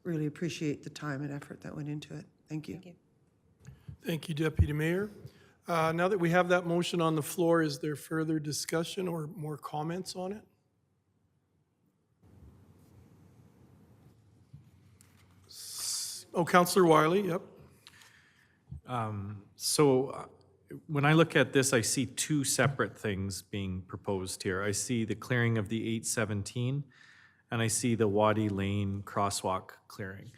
Speaker 3: really appreciate the time and effort that went into it. Thank you.
Speaker 10: Thank you.
Speaker 1: Thank you, Deputy Mayor. Now that we have that motion on the floor, is there further discussion or more comments on it? Oh, Councillor Wiley, yep.
Speaker 9: When I look at this, I see two separate things being proposed here. I see the clearing of the 817, and I see the Wadi Lane crosswalk clearing.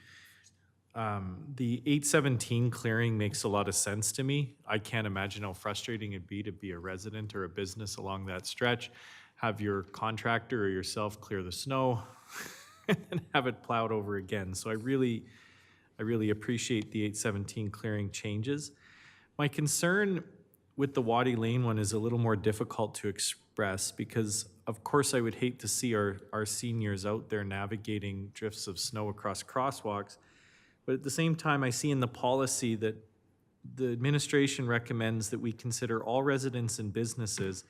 Speaker 9: The 817 clearing makes a lot of sense to me. I can't imagine how frustrating it'd be to be a resident or a business along that stretch, have your contractor or yourself clear the snow, and have it plowed over again. So I really appreciate the 817 clearing changes. My concern with the Wadi Lane one is a little more difficult to express because, of course, I would hate to see our seniors out there navigating drifts of snow across crosswalks. But at the same time, I see in the policy that the administration recommends that we consider all residents and businesses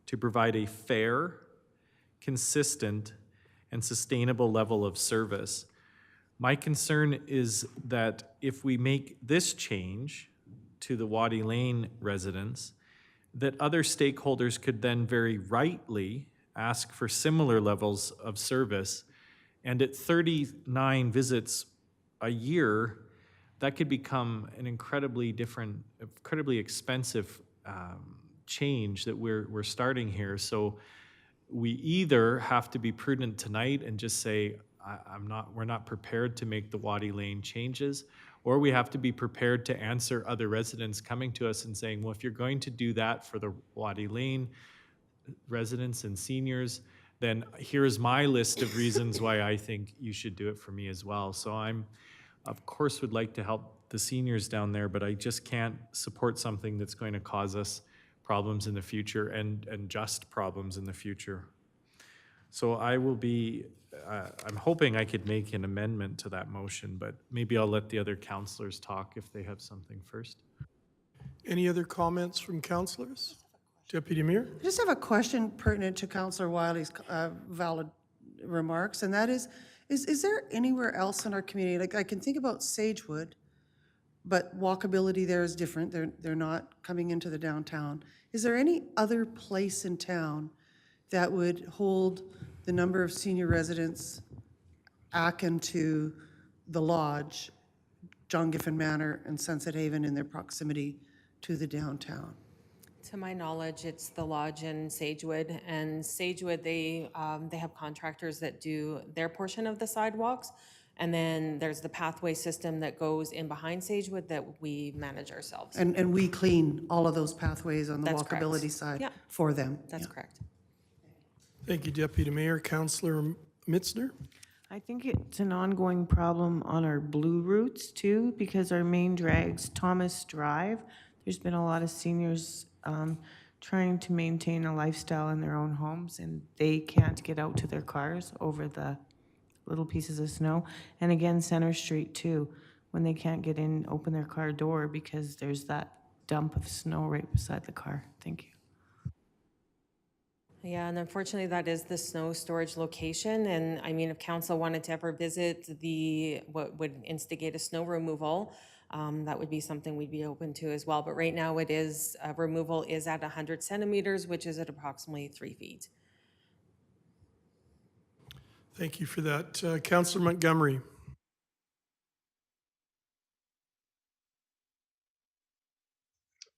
Speaker 9: to provide a fair, consistent, and sustainable level of service. My concern is that if we make this change to the Wadi Lane residents, that other stakeholders could then very rightly ask for similar levels of service. And at 39 visits a year, that could become an incredibly expensive change that we're starting here. So we either have to be prudent tonight and just say, we're not prepared to make the Wadi Lane changes, or we have to be prepared to answer other residents coming to us and saying, well, if you're going to do that for the Wadi Lane residents and seniors, then here's my list of reasons why I think you should do it for me as well. So I'm, of course, would like to help the seniors down there, but I just can't support something that's going to cause us problems in the future and just problems in the future. So I will be, I'm hoping I could make an amendment to that motion, but maybe I'll let the other councillors talk if they have something first.
Speaker 1: Any other comments from councillors? Deputy Mayor?
Speaker 3: I just have a question pertinent to Councillor Wiley's valid remarks, and that is there anywhere else in our community, like I can think about Sagewood, but walkability there is different. They're not coming into the downtown. Is there any other place in town that would hold the number of senior residents akin to the lodge, John Giffen Manor, and Sunset Haven in their proximity to the downtown?
Speaker 10: To my knowledge, it's the Lodge in Sagewood, and Sagewood, they have contractors that do their portion of the sidewalks, and then there's the pathway system that goes in behind Sagewood that we manage ourselves.
Speaker 3: And we clean all of those pathways on the
Speaker 10: That's correct.
Speaker 3: walkability side
Speaker 10: Yeah.
Speaker 3: for them?
Speaker 10: That's
Speaker 3: Yeah.
Speaker 10: correct.
Speaker 1: Thank you, Deputy Mayor. Councillor Mitzner?
Speaker 7: I think it's an ongoing problem on our blue routes too, because our main drag's Thomas Drive. There's been a lot of seniors trying to maintain a lifestyle in their own homes, and they can't get out to their cars over the little pieces of snow. And again, Center Street too, when they can't get in, open their car door because there's that dump of snow right beside the car. Thank you.
Speaker 10: Yeah, and unfortunately, that is the snow storage location. And I mean, if council wanted to ever visit what would instigate a snow removal, that would be something we'd be open to as well. But right now it is, removal is at 100 centimeters, which is at approximately 3 feet.
Speaker 1: Thank you for that. Councillor Montgomery?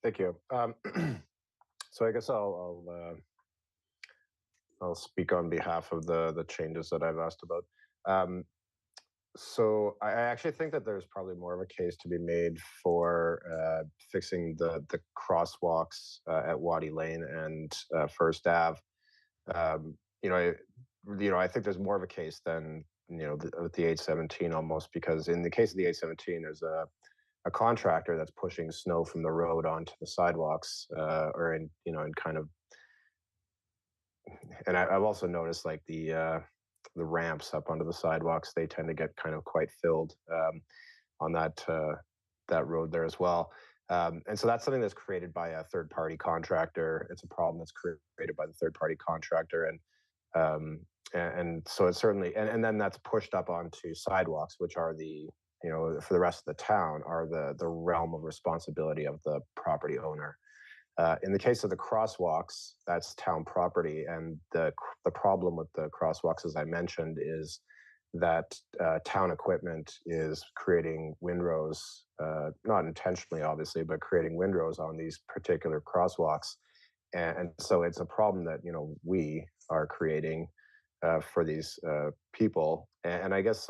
Speaker 5: Thank you. So I guess I'll speak on behalf of the changes that I've asked about. So I actually think that there's probably more of a case to be made for fixing the crosswalks at Waddy Lane and First Ave. I think there's more of a case than with the 817 almost, because in the case of the 817, there's a contractor that's pushing snow from the road onto the sidewalks, or in kind of. And I've also noticed like the ramps up onto the sidewalks, they tend to get kind of quite filled on that road there as well. And so that's something that's created by a third-party contractor. It's a problem that's created by the third-party contractor, and so it's certainly, and then that's pushed up onto sidewalks, which are for the rest of the town, are the realm of responsibility of the property owner. In the case of the crosswalks, that's town property, and the problem with the crosswalks, as I mentioned, is that town equipment is creating windrows, not intentionally, obviously, but creating windrows on these particular crosswalks, and so it's a problem that we are creating for these people, and I guess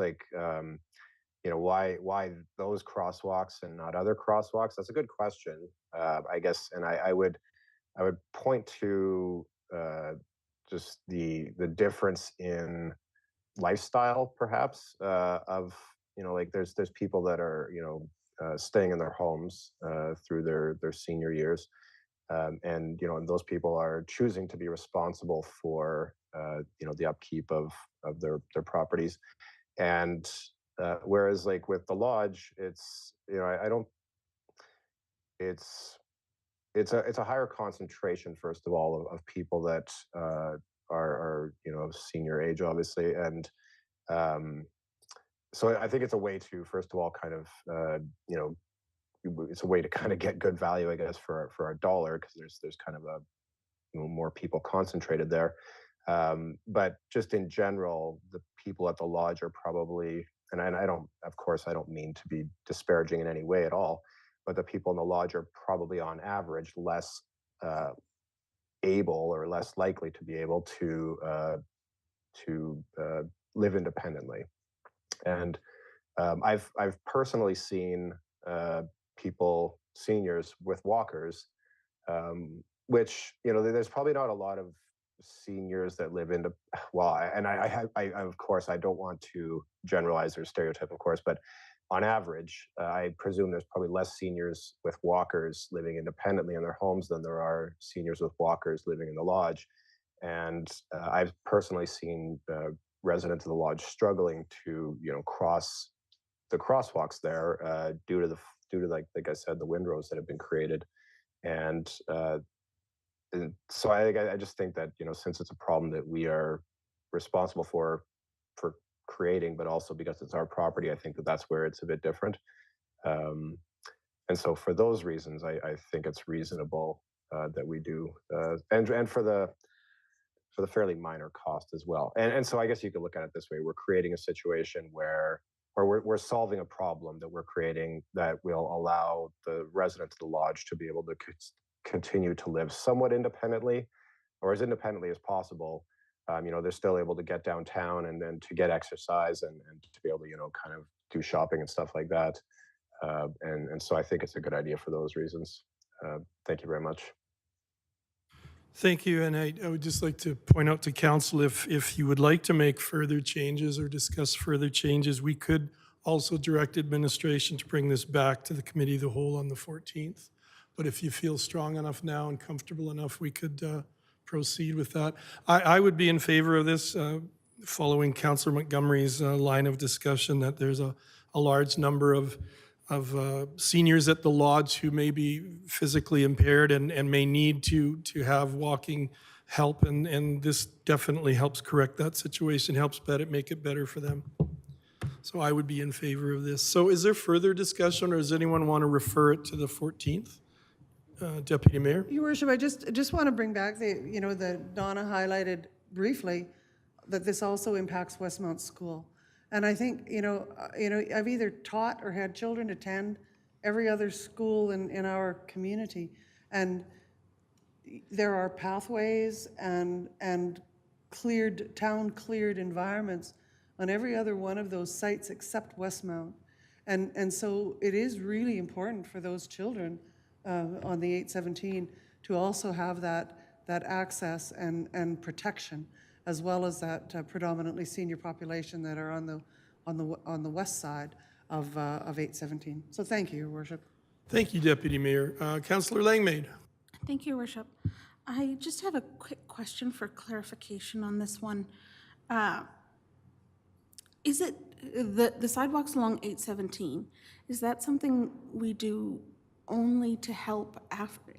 Speaker 5: why those crosswalks and not other crosswalks? That's a good question, I guess, and I would point to just the difference in lifestyle, perhaps, of there's people that are staying in their homes through their senior years, and those people are choosing to be responsible for the upkeep of their properties, and whereas with the lodge, it's it's a higher concentration, first of all, of people that are of senior age, obviously, and so I think it's a way to, first of all, kind of it's a way to kind of get good value, I guess, for our dollar, because there's kind of a more people concentrated there, but just in general, the people at the lodge are probably, and I don't mean to be disparaging in any way at all, but the people in the lodge are probably on average less able or less likely to be able to live independently. And I've personally seen people, seniors with walkers, which there's probably not a lot of seniors that live in I of course I don't want to generalize or stereotype, of course, but on average, I presume there's probably less seniors with walkers living independently in their homes than there are seniors with walkers living in the lodge. And I've personally seen residents of the lodge struggling to cross the crosswalks there due to like I said, the windrows that have been created. And so I just think that since it's a problem that we are responsible for creating, but also because it's our property, I think that's where it's a bit different. And so for those reasons, I think it's reasonable that we do, and for the fairly minor cost as well. And so I guess you could look at it this way: we're creating a situation where or we're solving a problem that we're creating that will allow the residents of the lodge to be able to continue to live somewhat independently, or as independently as possible. They're still able to get downtown and then to get exercise and to be able to, kind of do shopping and stuff like that. And so I think it's a good idea for those reasons. Thank you very much.
Speaker 1: Thank you, and I would just like to point out to council, if you would like to make further changes or discuss further changes, we could also direct administration to bring this back to the committee of the whole on the 14th. But if you feel strong enough now and comfortable enough, we could proceed with that. I would be in favor of this, following Councillor Montgomery's line of discussion, that there's a large number of seniors at the lodge who may be physically impaired and may need to have walking help, and this definitely helps correct that situation, helps make it better for them. So I would be in favor of this. So is there further discussion, or does anyone want to refer it to the 14th? Deputy Mayor?
Speaker 3: Your Worship, I just want to bring back the Donna highlighted briefly that this also impacts Westmount School. And I think, I've either taught or had children attend every other school in our community. And there are pathways and town cleared environments on every other one of those sites except Westmount. And so it is really important for those children on the 817 to also have that access and protection, as well as that predominantly senior population that are on the west side of 817. So thank you, Your Worship.
Speaker 1: Thank you, Deputy Mayor. Councillor Langmaid?
Speaker 2: Thank you, Your Worship. I just have a quick question for clarification on this one. Is it the sidewalks along 817, is that something we do only to help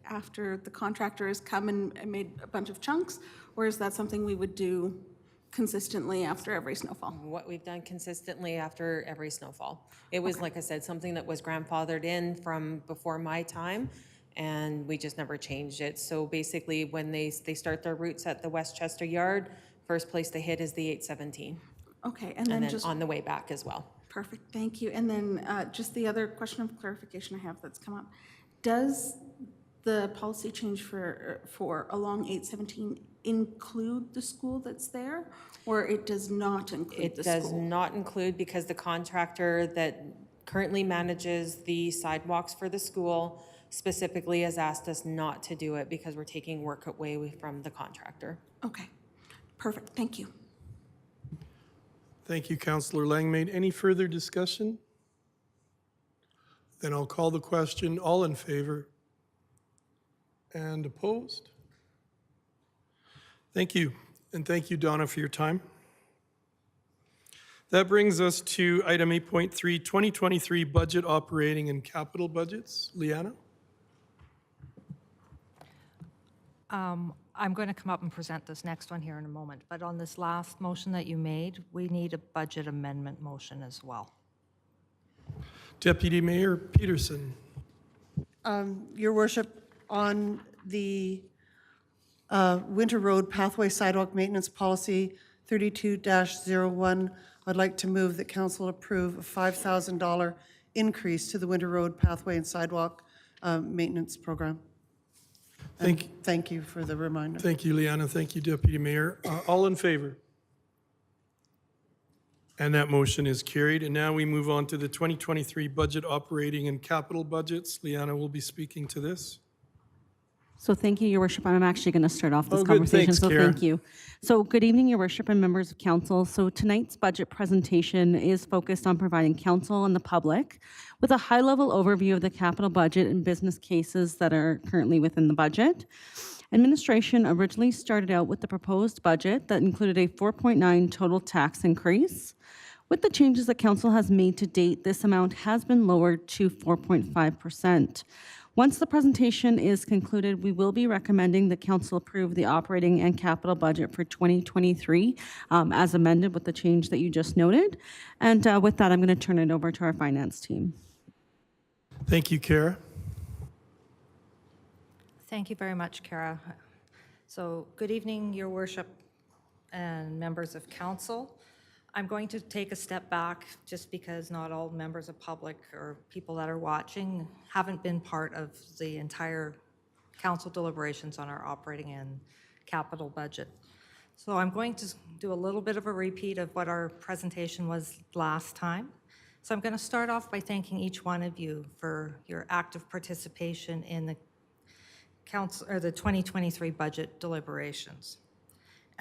Speaker 2: after the contractor has come and made a bunch of chunks, or is that something we would do consistently after every snowfall?
Speaker 10: What we've done consistently after every snowfall. It was, like I said, something that was grandfathered in from before my time, and we just never changed it. So basically, when they start their routes at the Westchester Yard, first place they hit is the 817.
Speaker 2: Okay, and then just
Speaker 10: on the way back as well.
Speaker 2: perfect, thank you. And then just the other question of clarification I have that's come up. Does the policy change for along 817 include the school that's there, or it does not include the school?
Speaker 10: It does not include, because the contractor that currently manages the sidewalks for the school specifically has asked us not to do it because we're taking work away from the contractor.
Speaker 2: Okay, perfect, thank you.
Speaker 1: Thank you, Councillor Langmaid. Any further discussion? Then I'll call the question. All in favor? And opposed? Thank you. And thank you, Donna, for your time. That brings us to item 8.3, 2023 budget operating and capital budgets. Liana?
Speaker 11: I'm going to come up and present this next one here in a moment, but on this last motion that you made, we need a budget amendment motion as well.
Speaker 1: Deputy Mayor Peterson.
Speaker 3: Your Worship, on the Winter Road Pathway Sidewalk Maintenance Policy 32-01, I'd like to move that Council approve a $5,000 increase to the Winter Road Pathway and Sidewalk Maintenance Program. Thank you for the reminder.
Speaker 1: Thank you, Liana. Thank you, Deputy Mayor. All in favor? And that motion is carried. And now we move on to the 2023 budget operating and capital budgets. Liana will be speaking to this.
Speaker 12: So thank you, Your Worship. I'm actually going to start off this
Speaker 1: Oh, good.
Speaker 12: conversation.
Speaker 1: Thanks,
Speaker 12: So
Speaker 1: Kara.
Speaker 12: thank you. So good evening, Your Worship and members of council. So tonight's budget presentation is focused on providing council and the public with a high-level overview of the capital budget and business cases that are currently within the budget. Administration originally started out with the proposed budget that included a 4.9 total tax increase. With the changes that council has made to date, this amount has been lowered to 4.5%. Once the presentation is concluded, we will be recommending that council approve the operating and capital budget for 2023 as amended with the change that you just noted. And with that, I'm going to turn it over to our finance team.
Speaker 1: Thank you, Kara.
Speaker 11: Thank you very much, Kara. So good evening, Your Worship and members of council. I'm going to take a step back just because not all members of public or people that are watching haven't been part of the entire council deliberations on our operating and capital budget. So I'm going to do a little bit of a repeat of what our presentation was last time. So I'm going to start off by thanking each one of you for your active participation in the council or the 2023 budget deliberations.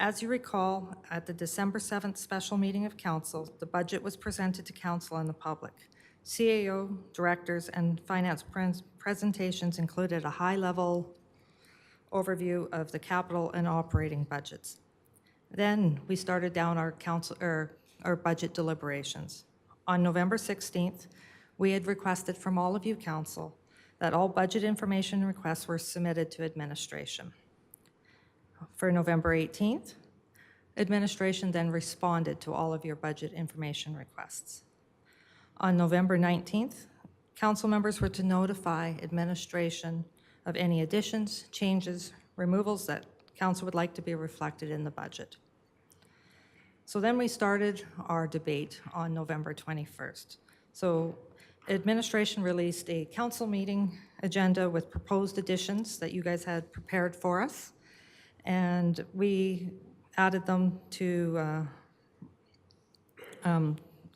Speaker 11: As you recall, at the December 7th special meeting of council, the budget was presented to council and the public. CAO, directors, and finance presentations included a high-level overview of the capital and operating budgets. Then we started down our budget deliberations. On November 16th, we had requested from all of you council that all budget information requests were submitted to administration. For November 18th, administration then responded to all of your budget information requests. On November 19th, council members were to notify administration of any additions, changes, removals that council would like to be reflected in the budget. So then we started our debate on November 21st. So administration released a council meeting agenda with proposed additions that you guys had prepared for us, and we added them to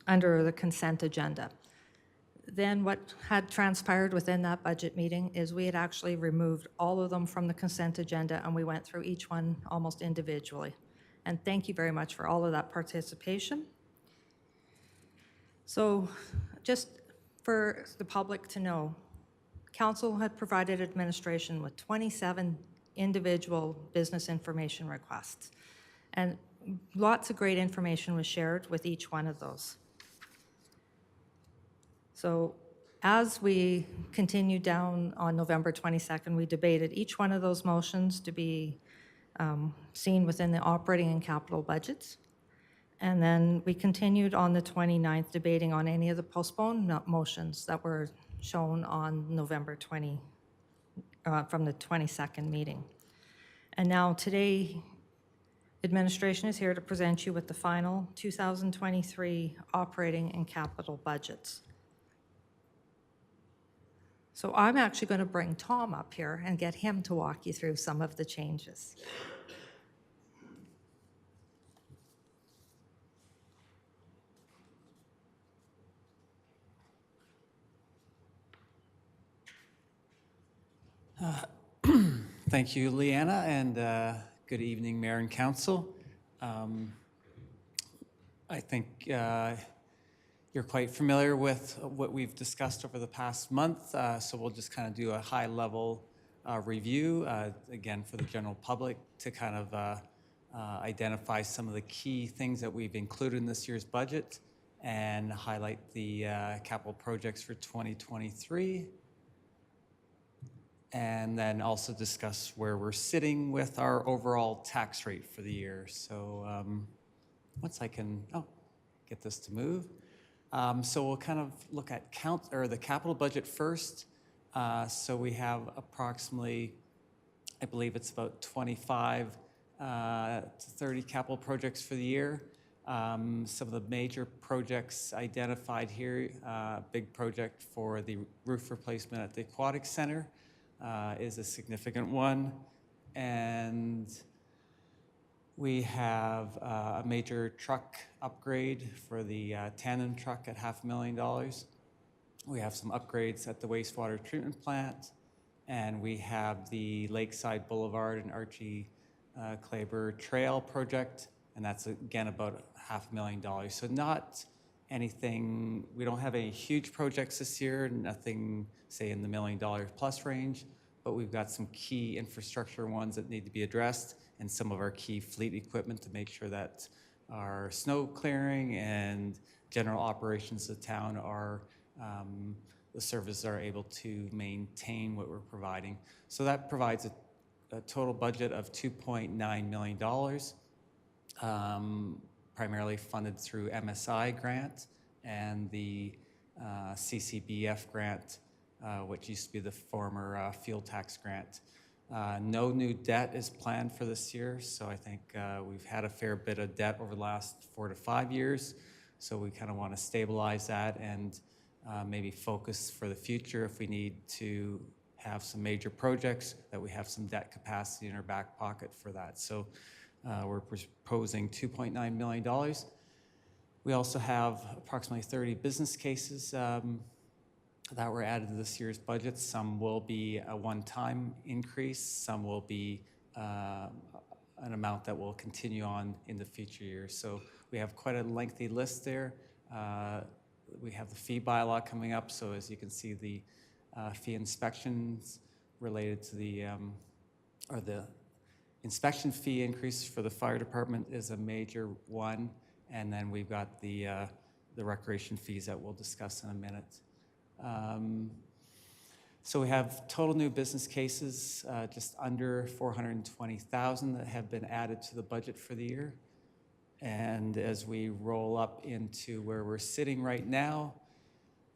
Speaker 11: under the consent agenda. Then what had transpired within that budget meeting is we had actually removed all of them from the consent agenda, and we went through each one almost individually. And thank you very much for all of that participation. So just for the public to know, council had provided administration with 27 individual business information requests. And lots of great information was shared with each one of those. So as we continued down on November 22nd, we debated each one of those motions to be seen within the operating and capital budgets. And then we continued on the 29th debating on any of the postponed motions that were shown on November 20, from the 22nd meeting. And now today, administration is here to present you with the final 2023 operating and capital budgets. So I'm actually going to bring Tom up here and get him to walk you through some of the changes.
Speaker 13: Thank you, Leanna, and good evening, Mayor and Council. I think you're quite familiar with what we've discussed over the past month, so we'll just kind of do a high-level review, again, for the general public to kind of identify some of the key things that we've included in this year's budget and highlight the capital projects for 2023. And then also discuss where we're sitting with our overall tax rate for the year. So once I can, get this to move. So we'll kind of look at the capital budget first. So we have approximately, I believe it's about 25 to 30 capital projects for the year. Some of the major projects identified here, big project for the roof replacement at the Aquatic Center. Is a significant one. And we have a major truck upgrade for the tandem truck at $500,000. We have some upgrades at the wastewater treatment plant. And we have the Lakeside Boulevard and Archie Claber Trail project. And that's, again, about $500,000. So not anything, we don't have any huge projects this year, nothing, say, in the $1 million plus range, but we've got some key infrastructure ones that need to be addressed and some of our key fleet equipment to make sure that our snow clearing and general operations of town are, the services are able to maintain what we're providing. So that provides a total budget of $2.9 million. Primarily funded through MSI grant and the CCBF grant, which used to be the former fuel tax grant. No new debt is planned for this year, so I think we've had a fair bit of debt over the last 4 to 5 years. So we kind of want to stabilize that and maybe focus for the future if we need to have some major projects, that we have some debt capacity in our back pocket for that. So we're proposing $2.9 million. We also have approximately 30 business cases that were added to this year's budget. Some will be a one-time increase, some will be an amount that will continue on in the future years. So we have quite a lengthy list there. We have the fee bylaw coming up, so as you can see, the fee inspections related to the inspection fee increase for the fire department is a major one, and then we've got the recreation fees that we'll discuss in a minute. So we have total new business cases, just under 420,000 that have been added to the budget for the year. And as we roll up into where we're sitting right now,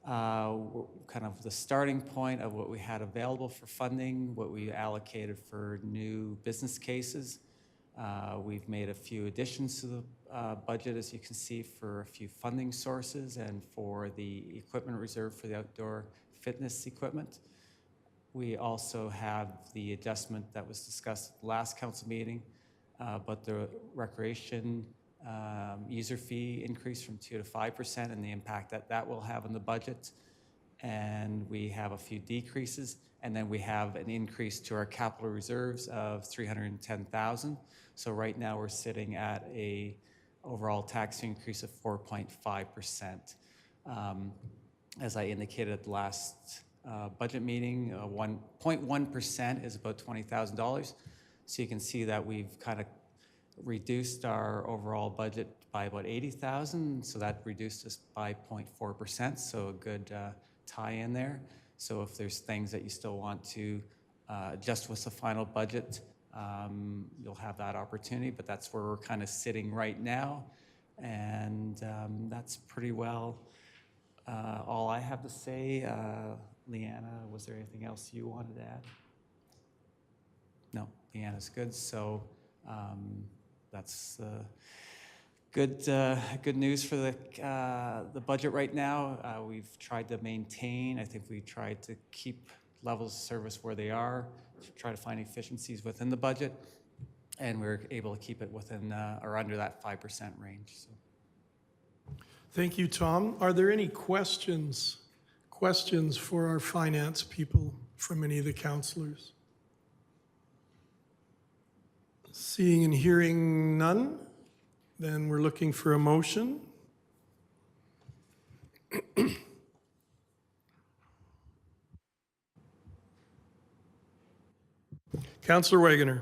Speaker 13: kind of the starting point of what we had available for funding, what we allocated for new business cases. We've made a few additions to the budget, as you can see, for a few funding sources and for the equipment reserve for the outdoor fitness equipment. We also have the adjustment that was discussed at the last council meeting, but the recreation user fee increase from 2 to 5% and the impact that that will have on the budget. And we have a few decreases, and then we have an increase to our capital reserves of $310,000. So right now we're sitting at a overall tax increase of 4.5%. As I indicated at the last budget meeting, 1.1% is about $20,000. So you can see that we've kind of reduced our overall budget by about $80,000. So that reduced us by 0.4%. So a good tie in there. So if there's things that you still want to adjust with the final budget, you'll have that opportunity, but that's where we're kind of sitting right now. And that's pretty well all I have to say. Leanna, was there anything else you wanted to add? No, Leanna's good. So that's good news for the budget right now. We've tried to maintain, I think we tried to keep levels of service where they are, to try to find efficiencies within the budget, and we're able to keep it within or under that 5% range. So.
Speaker 1: Thank you, Tom. Are there any questions for our finance people from any of the councillors? Seeing and hearing none, then we're looking for a motion. Councillor Wagoner.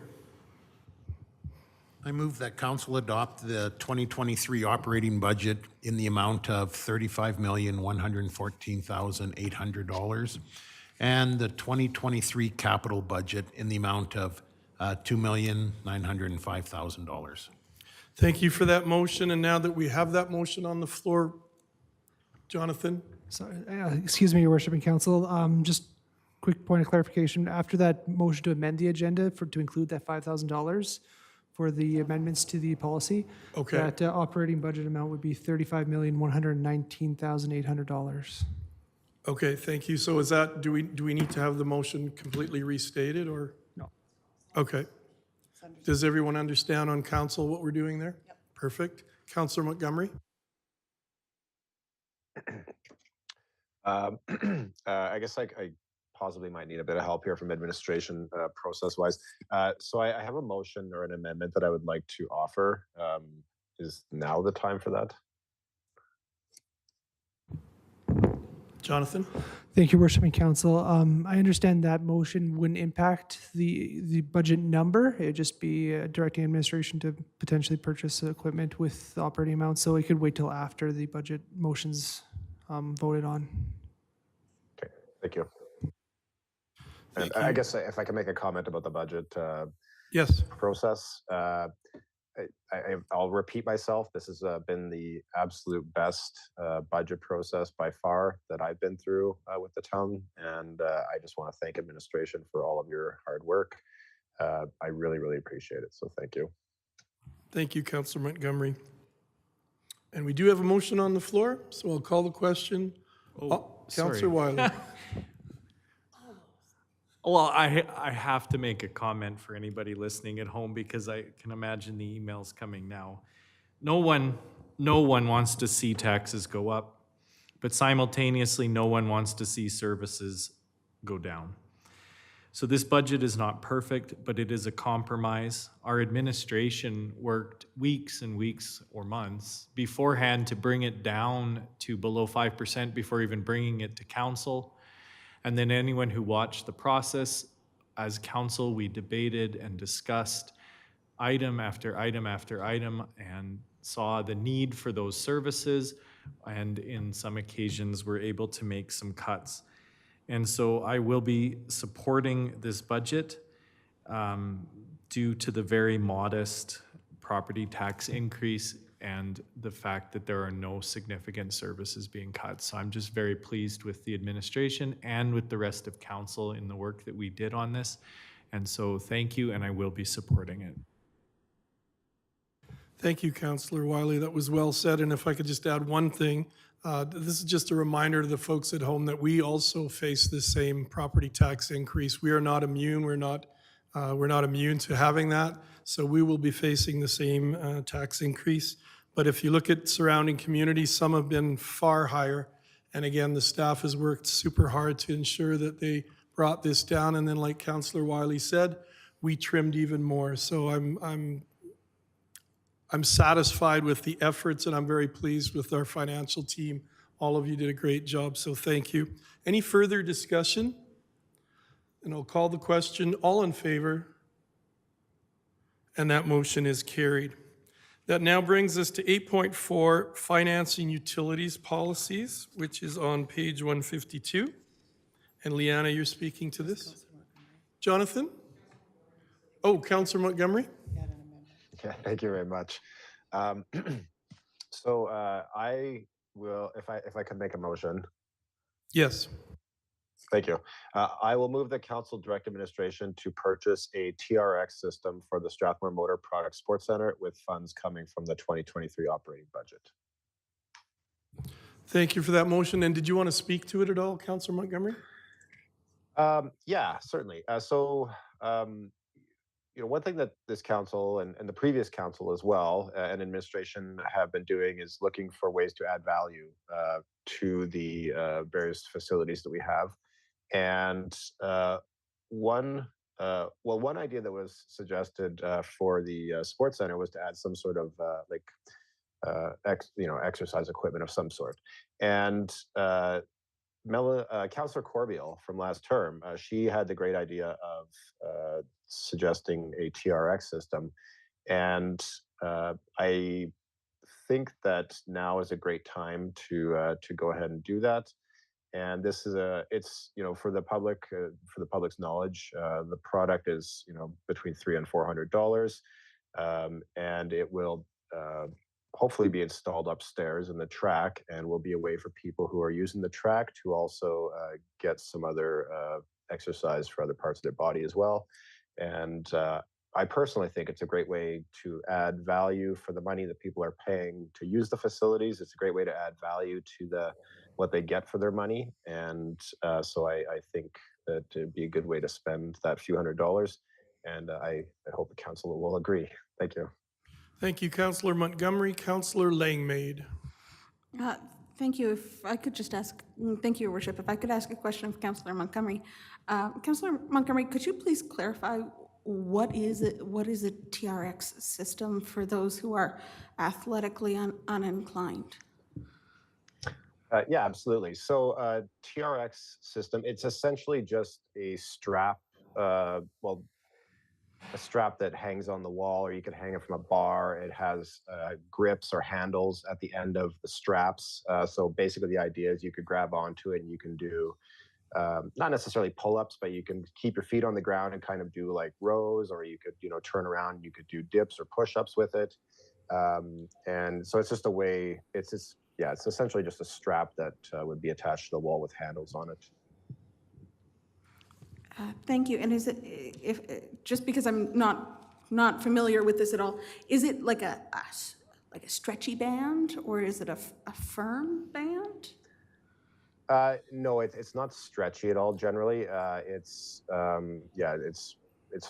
Speaker 14: I move that council adopt the 2023 operating budget in the amount of $35,114,800 and the 2023 capital budget in the amount of $2,905,000.
Speaker 1: Thank you for that motion. And now that we have that motion on the floor, Jonathan?
Speaker 4: Sorry, excuse me, Your Worship and Council. Just quick point of clarification. After that motion to amend the agenda to include that $5,000 for the amendments to the policy,
Speaker 1: Okay.
Speaker 4: that operating budget amount would be $35,119,800.
Speaker 1: Okay, thank you. So is that, do we need to have the motion completely restated or?
Speaker 4: No.
Speaker 1: Okay. Does everyone understand on council what we're doing there?
Speaker 3: Yep.
Speaker 1: Perfect. Councillor Montgomery?
Speaker 5: I guess I possibly might need a bit of help here from administration process-wise. So I have a motion or an amendment that I would like to offer. Is now the time for that?
Speaker 1: Jonathan?
Speaker 4: Thank you, Worship and Council. I understand that motion wouldn't impact the budget number. It would just be directing administration to potentially purchase equipment with the operating amount, so it could wait till after the budget motion's voted on.
Speaker 5: Okay, thank you. And
Speaker 1: Thank
Speaker 5: I
Speaker 1: you.
Speaker 5: guess if I can make a comment about the budget
Speaker 1: Yes.
Speaker 5: process. I'll repeat myself. This has been the absolute best budget process by far that I've been through with the town. And I just want to thank administration for all of your hard work. I really, really appreciate it. So thank you.
Speaker 1: Thank you, Councillor Montgomery. And we do have a motion on the floor, so I'll call the question. Councillor Wiley.
Speaker 9: Well, I have to make a comment for anybody listening at home because I can imagine the emails coming now. No one wants to see taxes go up, but simultaneously, no one wants to see services go down. So this budget is not perfect, but it is a compromise. Our administration worked weeks and weeks or months beforehand to bring it down to below 5% before even bringing it to council. And then anyone who watched the process, as council, we debated and discussed item after item after item and saw the need for those services. And in some occasions, we're able to make some cuts. And so I will be supporting this budget due to the very modest property tax increase and the fact that there are no significant services being cut. So I'm just very pleased with the administration and with the rest of council in the work that we did on this. And so thank you, and I will be supporting it.
Speaker 1: Thank you, Councillor Wiley. That was well said. And if I could just add one thing, this is just a reminder to the folks at home that we also face the same property tax increase. We are not immune. We're not immune to having that. So we will be facing the same tax increase. But if you look at surrounding communities, some have been far higher. And again, the staff has worked super hard to ensure that they brought this down. And then, like Councillor Wiley said, we trimmed even more. So I'm satisfied with the efforts, and I'm very pleased with our financial team. All of you did a great job, so thank you. Any further discussion? And I'll call the question. All in favor? And that motion is carried. That now brings us to 8.4, Financing Utilities Policies, which is on page 152. And Leanna, you're speaking to this? Jonathan? Oh, Councillor Montgomery?
Speaker 5: Yeah, thank you very much. So I will, if I could make a motion.
Speaker 1: Yes.
Speaker 5: Thank you. I will move the council direct administration to purchase a TRX system for the Strathmore Motor Product Sports Center with funds coming from the 2023 operating budget.
Speaker 1: Thank you for that motion. And did you want to speak to it at all, Councillor Montgomery?
Speaker 5: Yeah, certainly. One thing that this council and the previous council as well and administration have been doing is looking for ways to add value to the various facilities that we have. And one idea that was suggested for the sports center was to add some sort of exercise equipment of some sort. And Councillor Corbeil from last term, she had the great idea of suggesting a TRX system. And I think that now is a great time to go ahead and do that. And this is for the public, for the public's knowledge, the product is between $300 and $400, and it will hopefully be installed upstairs in the track and will be a way for people who are using the track to also get some other exercise for other parts of their body as well. And I personally think it's a great way to add value for the money that people are paying to use the facilities. It's a great way to add value to what they get for their money. And so I think that it'd be a good way to spend that few $100s. And I hope the council will agree. Thank you.
Speaker 1: Thank you, Councillor Montgomery. Councillor Langmaid.
Speaker 2: Thank you. If I could just ask, thank you, Your Worship. If I could ask a question of Councillor Montgomery. Councillor Montgomery, could you please clarify what is a TRX system for those who are athletically uninclined?
Speaker 5: Yeah, absolutely. So TRX system, it's essentially just a strap, a strap that hangs on the wall, or you could hang it from a bar. It has grips or handles at the end of the straps. So basically the idea is you could grab onto it and you can do not necessarily pull-ups, but you can keep your feet on the ground and kind of do like rows, or you could, turn around, you could do dips or push-ups with it. And so it's just a way, it's essentially just a strap that would be attached to the wall with handles on it.
Speaker 2: Thank you. And is it, if, just because I'm not familiar with this at all, is it like a stretchy band, or is it a firm band?
Speaker 5: No, it's not stretchy at all. Generally, it's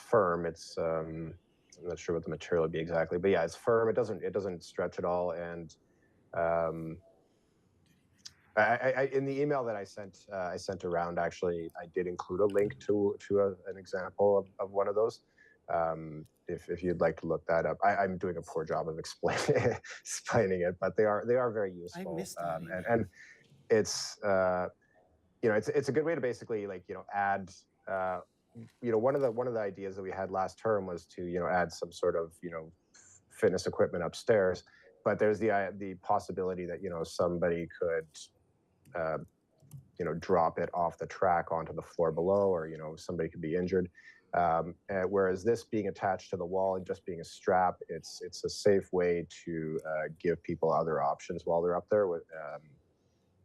Speaker 5: firm. It's I'm not sure what the material would be exactly, but yeah, it's firm. It doesn't stretch at all. And I in the email that I sent around, actually, I did include a link to an example of one of those. If you'd like to look that up, I'm doing a poor job of explaining it, but they are very useful.
Speaker 3: I missed that email.
Speaker 5: And it's it's a good way to basically add one of the ideas that we had last term was to add some sort of fitness equipment upstairs, but there's the possibility that somebody could drop it off the track onto the floor below, or somebody could be injured. Whereas this being attached to the wall and just being a strap, it's a safe way to give people other options while they're up there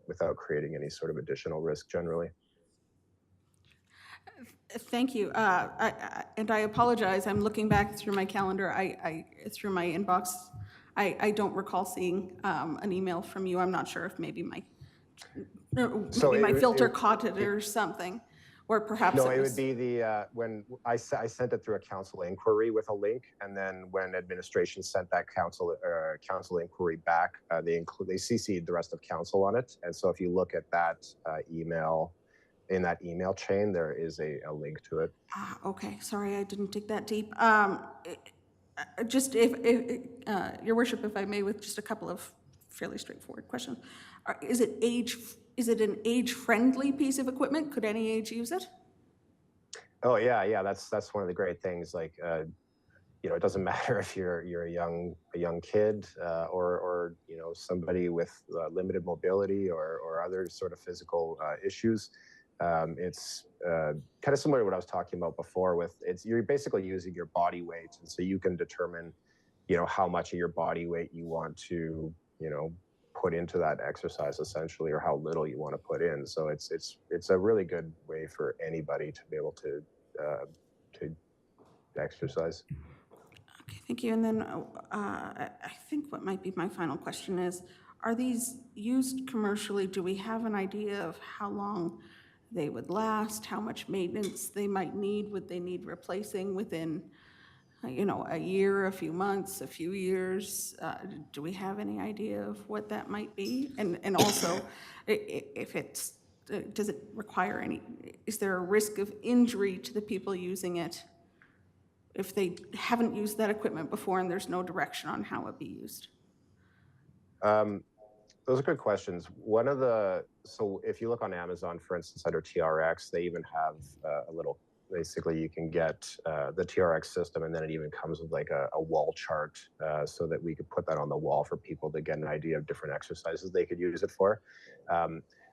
Speaker 5: without creating any sort of additional risk generally.
Speaker 2: Thank you. And I apologize. I'm looking back through my calendar. Through my inbox. I don't recall seeing an email from you. I'm not sure if maybe my filter caught it or something, or perhaps
Speaker 5: no. It would be the when I sent it through a council inquiry with a link, and then when administration sent that council inquiry back, they CC'd the rest of council on it. And so if you look at that email. In that email chain, there is a link to it.
Speaker 2: Okay, sorry, I didn't dig that deep. Just if Your Worship, if I may, with just a couple of fairly straightforward questions. Is it an age-friendly piece of equipment? Could any age use it?
Speaker 5: Oh yeah. That's one of the great things. Like, it doesn't matter if you're a young kid or somebody with limited mobility or other sort of physical issues. It's kind of similar to what I was talking about before you're basically using your body weight. And so you can determine, how much of your body weight you want to, put into that exercise essentially, or how little you want to put in. So it's a really good way for anybody to be able to exercise.
Speaker 2: Okay, thank you. And then I think what might be my final question is, are these used commercially? Do we have an idea of how long they would last, how much maintenance they might need? Would they need replacing within, a year, a few months, a few years? Do we have any idea of what that might be? And also, does it require is there a risk of injury to the people using it if they haven't used that equipment before and there's no direction on how it be used?
Speaker 5: Those are good questions. So if you look on Amazon, for instance, under TRX, they even have a little, basically you can get the TRX system, and then it even comes with like a wall chart so that we could put that on the wall for people to get an idea of different exercises they could use it for.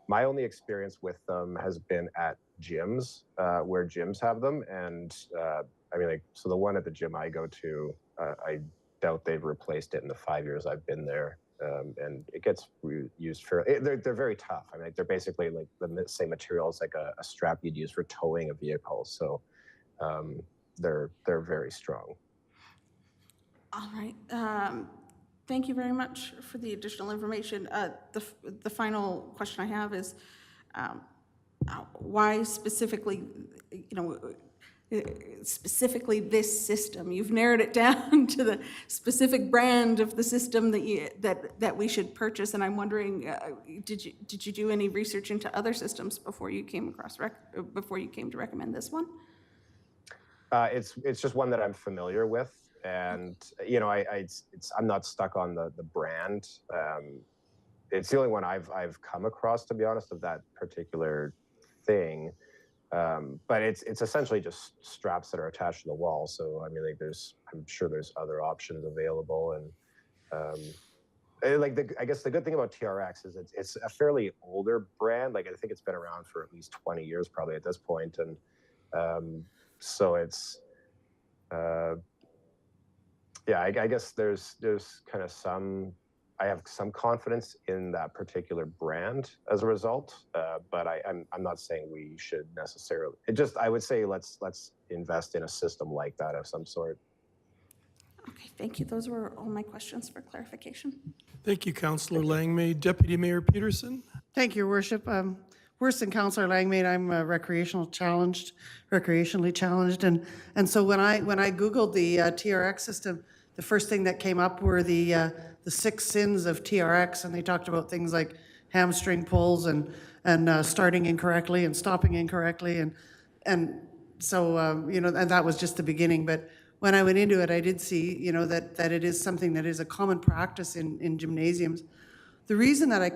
Speaker 5: My only experience with them has been at gyms, where gyms have them. And so the one at the gym I go to, I doubt they've replaced it in the 5 years I've been there. And it gets used they're very tough. They're basically like the same material as like a strap you'd use for towing a vehicle. So they're very strong.
Speaker 2: All right. Thank you very much for the additional information. The final question I have is why specifically, specifically this system? You've narrowed it down to the specific brand of the system that we should purchase, and I'm wondering, did you do any research into other systems before you came to recommend this one?
Speaker 5: It's just one that I'm familiar with, and I'm not stuck on the brand. It's the only one I've come across, to be honest, of that particular thing. But it's essentially just straps that are attached to the wall. So I'm sure there's other options available, and I guess the good thing about TRX is it's a fairly older brand. Like I think it's been around for at least 20 years probably at this point, and so it's yeah. I guess there's kind of I have some confidence in that particular brand as a result, but I'm not saying we should necessarily. I would say let's invest in a system like that of some sort.
Speaker 2: Okay, thank you. Those were all my questions for clarification.
Speaker 1: Thank you, Councillor Langmaid. Deputy Mayor Peterson?
Speaker 3: Thank you, Your Worship. Worse than Councillor Langmaid, I'm recreationally challenged, and so when I Googled the TRX system, the first thing that came up were the 6 sins of TRX, and they talked about things like hamstring pulls and starting incorrectly and stopping incorrectly, and so you know, and that was just the beginning. But when I went into it, I did see, you know, that it is something that is a common practice in gymnasiums. The reason that I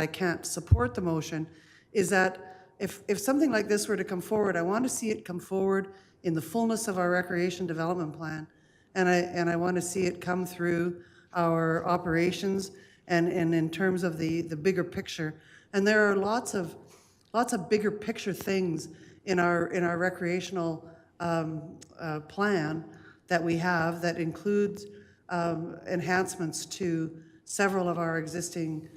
Speaker 3: can't support the motion is that if something like this were to come forward, I want to see it come forward in the fullness of our recreation development plan, and I want to see it come through our operations and in terms of the bigger picture. And there are lots of bigger picture things in our recreational plan that we have that includes enhancements to several of our existing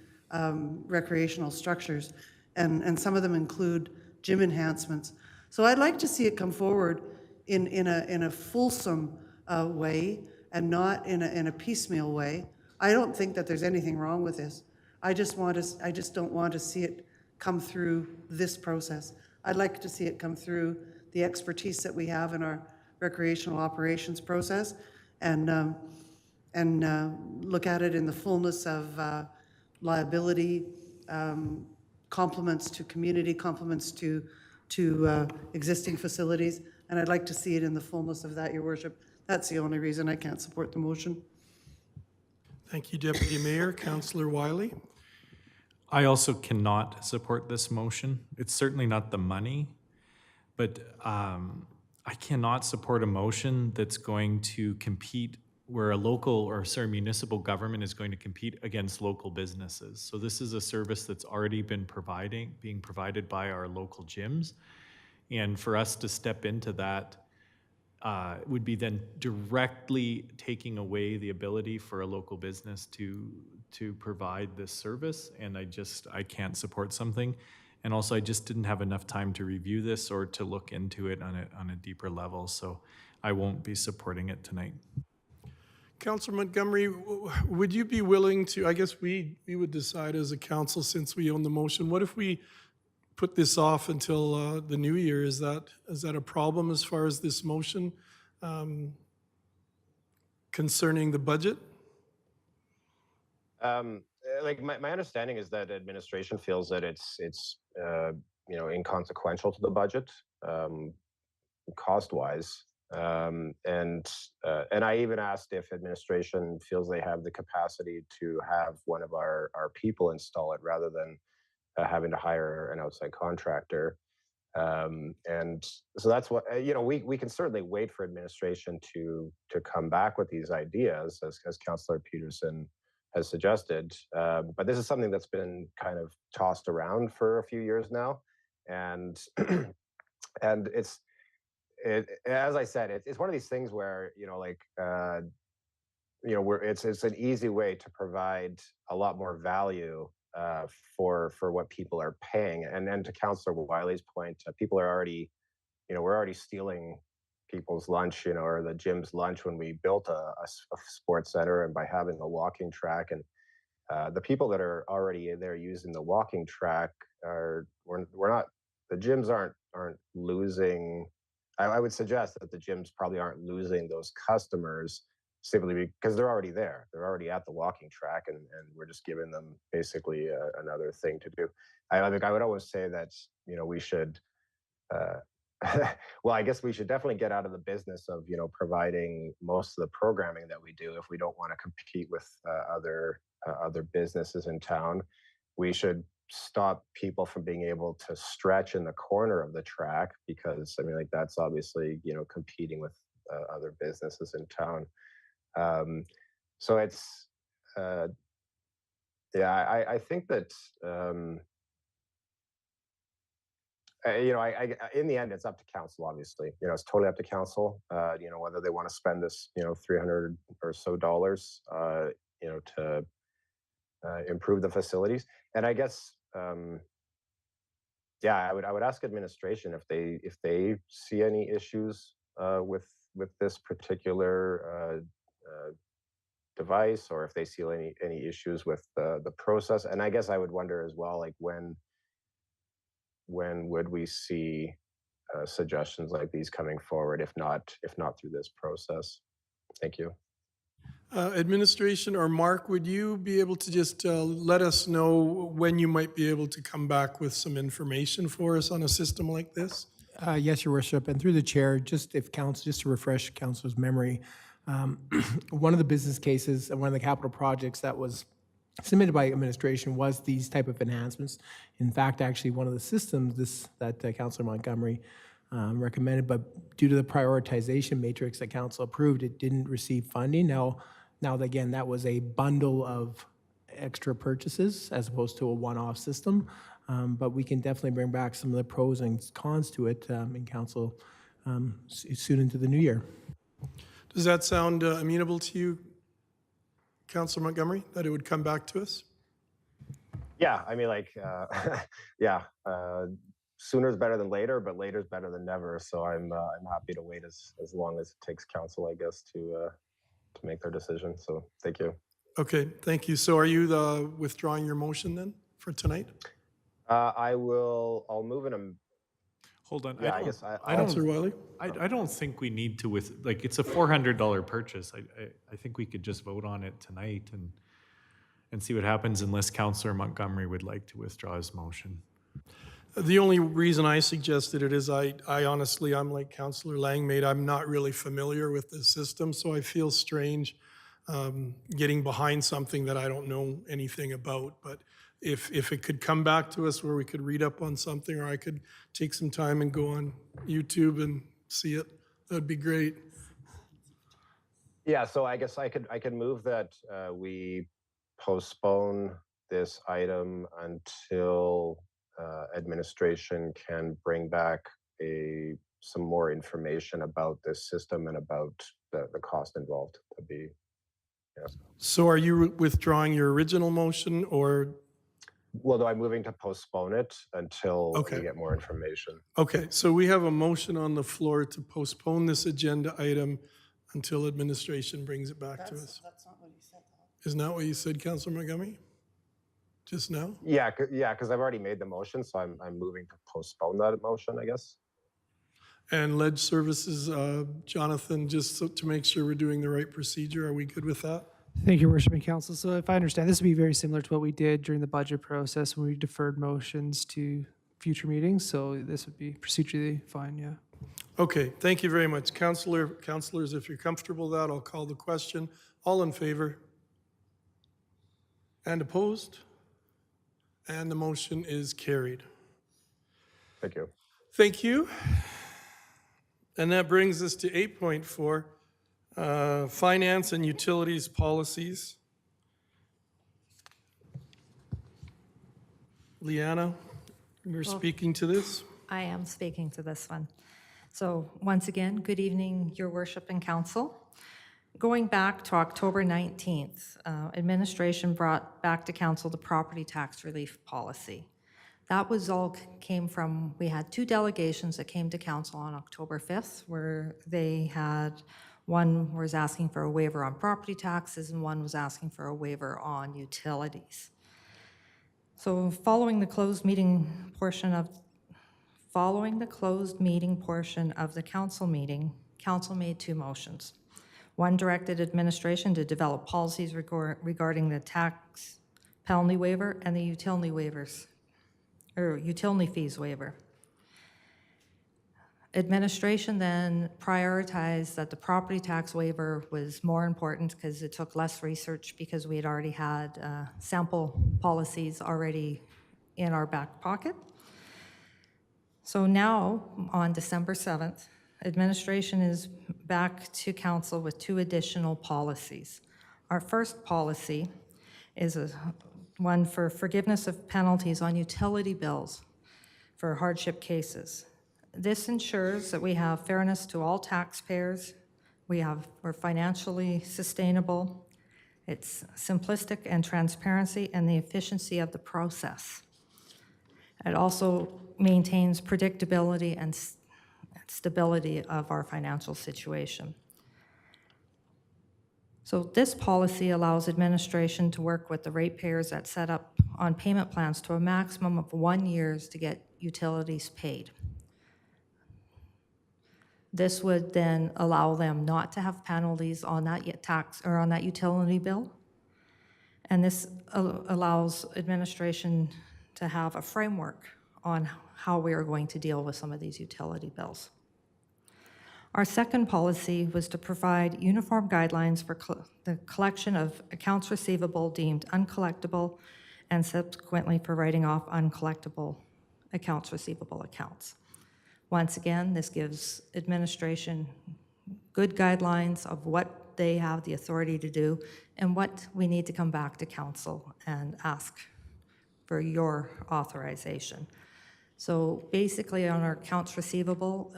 Speaker 3: recreational structures, and some of them include gym enhancements. So I'd like to see it come forward in a fulsome way and not in a piecemeal way. I don't think that there's anything wrong with this. I just don't want to see it come through this process. I'd like to see it come through the expertise that we have in our recreational operations process, and look at it in the fullness of liability, compliments to community, compliments to existing facilities, and I'd like to see it in the fullness of that, Your Worship. That's the only reason I can't support the motion.
Speaker 1: Thank you, Deputy Mayor. Councillor Wiley?
Speaker 9: I also cannot support this motion. It's certainly not the money, but I cannot support a motion that's going to compete where municipal government is going to compete against local businesses. So this is a service that's already been being provided by our local gyms. And for us to step into that would be then directly taking away the ability for a local business to provide this service. And I can't support something. And also I just didn't have enough time to review this or to look into it on a deeper level. So I won't be supporting it tonight.
Speaker 1: Councillor Montgomery, would you be willing to, I guess we would decide as a council since we own the motion, what if we put this off until the new year? Is that a problem as far as this motion concerning the budget?
Speaker 5: Like my understanding is that administration feels that it's you know, inconsequential to the budget cost-wise. And I even asked if administration feels they have the capacity to have one of our people install it rather than having to hire an outside contractor. And so that's what, you know, we can certainly wait for administration to come back with these ideas, as Councillor Peterson has suggested. But this is something that's been kind of tossed around for a few years now. And and as I said, it's one of these things where, you know, like, you know, it's an easy way to provide a lot more value for what people are paying. And then to Councillor Wiley's point, people are already, you know, we're already stealing people's lunch, you know, or the gym's lunch when we built a sports center, and by having a walking track, and the people that are already there using the walking track we're not, the gyms aren't losing. I would suggest that the gyms probably aren't losing those customers simply because they're already there. They're already at the walking track, and we're just giving them basically another thing to do. I think I would always say that, you know, we should, well, I guess we should definitely get out of the business of, you know, providing most of the programming that we do if we don't want to compete with other businesses in town. We should stop people from being able to stretch in the corner of the track, because I mean, like, that's obviously, you know, competing with other businesses in town. So it's I think that, in the end, it's up to council, obviously. It's totally up to council, whether they want to spend this, $300 or so, to improve the facilities. And I guess, I would ask administration if they see any issues with this particular device, or if they see any issues with the process. And I guess I would wonder as well, like when would we see suggestions like these coming forward, if not through this process? Thank you.
Speaker 1: Administration or Mark, would you be able to just let us know when you might be able to come back with some information for us on a system like this?
Speaker 15: Yes, Your Worship, and through the chair, just to refresh council's memory, one of the business cases and one of the capital projects that was submitted by administration was these type of enhancements. In fact, actually, one of the systems that Councillor Montgomery recommended, but due to the prioritization matrix that council approved, it didn't receive funding. Now again, that was a bundle of extra purchases as opposed to a one-off system. But we can definitely bring back some of the pros and cons to it in council soon into the new year.
Speaker 1: Does that sound amenable to you, Councillor Montgomery, that it would come back to us?
Speaker 5: Yeah, I mean, sooner is better than later, but later is better than never. So I'm happy to wait as long as it takes council, I guess, to make their decision. So thank you.
Speaker 1: Okay, thank you. So are you withdrawing your motion then for tonight?
Speaker 5: I'll move in a.
Speaker 9: Hold on.
Speaker 5: Yeah, I guess
Speaker 1: Councillor Wiley?
Speaker 9: I don't think we need to it's a $400 purchase. I think we could just vote on it tonight and see what happens, unless Councillor Montgomery would like to withdraw his motion.
Speaker 1: The only reason I suggested it is I honestly, I'm like Councillor Langmaid, I'm not really familiar with the system, so I feel strange getting behind something that I don't know anything about. But if it could come back to us where we could read up on something, or I could take some time and go on YouTube and see it, that'd be great.
Speaker 5: Yeah, so I guess I could move that we postpone this item until administration can bring back some more information about this system and about the cost involved. That'd be, yeah.
Speaker 1: So are you withdrawing your original motion, or?
Speaker 5: Well, no, I'm moving to postpone it until we get more information.
Speaker 1: Okay, so we have a motion on the floor to postpone this agenda item until administration brings it back to us.
Speaker 3: That's not what he said.
Speaker 1: Isn't that what you said, Councillor Montgomery? Just now?
Speaker 5: Yeah, because I've already made the motion, so I'm moving to postpone that motion, I guess.
Speaker 1: And Ledge Services, Jonathan, just to make sure we're doing the right procedure, are we good with that?
Speaker 4: Thank you, Worship and Council. So if I understand, this would be very similar to what we did during the budget process when we deferred motions to future meetings. So this would be procedurally fine, yeah.
Speaker 1: Okay, thank you very much. Councillors, if you're comfortable with that, I'll call the question. All in favor? And opposed? And the motion is carried.
Speaker 5: Thank you.
Speaker 1: Thank you. And that brings us to 8.4. Finance and utilities policies. Leanna, you're speaking to this?
Speaker 11: I am speaking to this one. So once again, good evening, Your Worship and Council. Going back to October 19th, administration brought back to council the property tax relief policy. That was all came from, we had two delegations that came to council on October 5th, where they had, one was asking for a waiver on property taxes and one was asking for a waiver on utilities. So following the closed meeting portion of the council meeting, council made two motions. One directed administration to develop policies regarding the tax penalty waiver and the utility waivers, or utility fees waiver. Administration then prioritized that the property tax waiver was more important because it took less research, because we had already had sample policies already in our back pocket. So now, on December 7th, administration is back to council with two additional policies. Our first policy is one for forgiveness of penalties on utility bills for hardship cases. This ensures that we have fairness to all taxpayers. We're financially sustainable. It's simplistic and transparency and the efficiency of the process. It also maintains predictability and stability of our financial situation. So this policy allows administration to work with the ratepayers that set up on payment plans to a maximum of 1 year to get utilities paid. This would then allow them not to have penalties on that tax or on that utility bill. And this allows administration to have a framework on how we are going to deal with some of these utility bills. Our second policy was to provide uniform guidelines for the collection of accounts receivable deemed uncollectible and subsequently for writing off uncollectible accounts receivable accounts. Once again, this gives administration good guidelines of what they have the authority to do and what we need to come back to council and ask for your authorization. So basically on our accounts receivable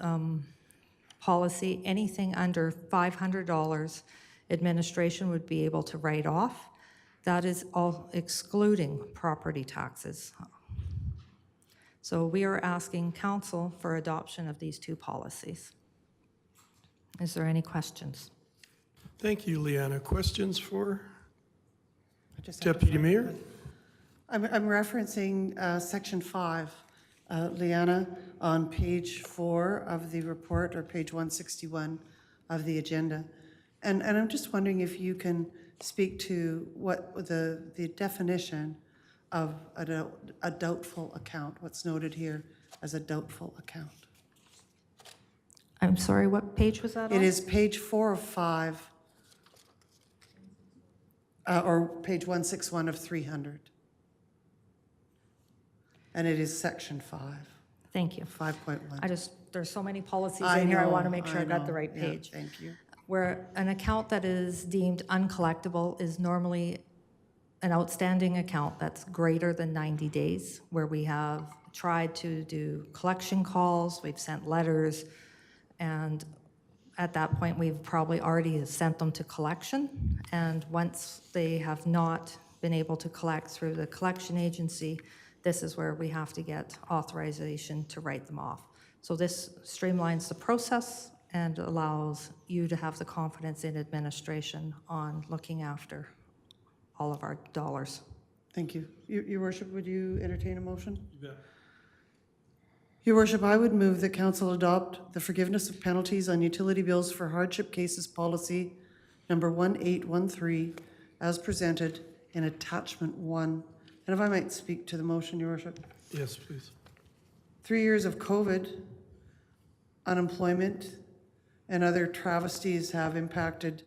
Speaker 11: policy, anything under $500, administration would be able to write off. That is all excluding property taxes. So we are asking council for adoption of these two policies. Is there any questions?
Speaker 1: Thank you, Leanna. Questions for
Speaker 3: just have
Speaker 1: Deputy Mayor?
Speaker 3: I'm referencing section 5, Leanna, on page 4 of the report, or page 161 of the agenda. And I'm just wondering if you can speak to what the definition of a doubtful account, what's noted here as a doubtful account.
Speaker 11: I'm sorry, what page was that on?
Speaker 3: It is page 4 of 5, or page 161 of 300. And it is section 5.
Speaker 11: Thank you.
Speaker 3: 5.1.
Speaker 11: There's so many policies in here, I want to make sure I got the
Speaker 3: know.
Speaker 11: right
Speaker 3: Yeah,
Speaker 11: page.
Speaker 3: thank you.
Speaker 11: Where an account that is deemed uncollectible is normally an outstanding account that's greater than 90 days, where we have tried to do collection calls, we've sent letters, and at that point, we've probably already sent them to collection. And once they have not been able to collect through the collection agency, this is where we have to get authorization to write them off. So this streamlines the process and allows you to have the confidence in administration on looking after all of our dollars.
Speaker 3: Thank you. Your worship, would you entertain a motion? Your worship, I would move that council adopt the forgiveness of penalties on utility bills for hardship cases policy number 1813 as presented in attachment 1. And if I might speak to the motion, your worship.
Speaker 1: Yes, please.
Speaker 3: 3 years of COVID, unemployment, and other travesties have impacted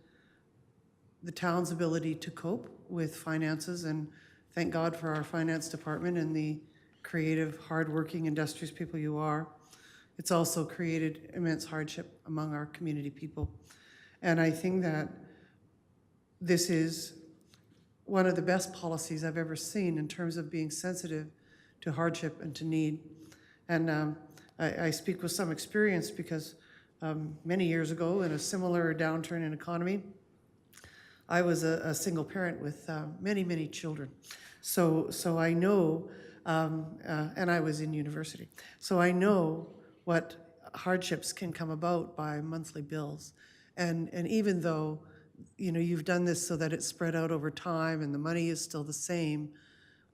Speaker 3: the town's ability to cope with finances, and thank God for our finance department and the creative, hardworking, industrious people you are. It's also created immense hardship among our community people. And I think that this is one of the best policies I've ever seen in terms of being sensitive to hardship and to need. And I speak with some experience because many years ago, in a similar downturn in economy, I was a single parent with many, many children. So I know, and I was in university, so I know what hardships can come about by monthly bills. And even though, you know, you've done this so that it's spread out over time and the money is still the same,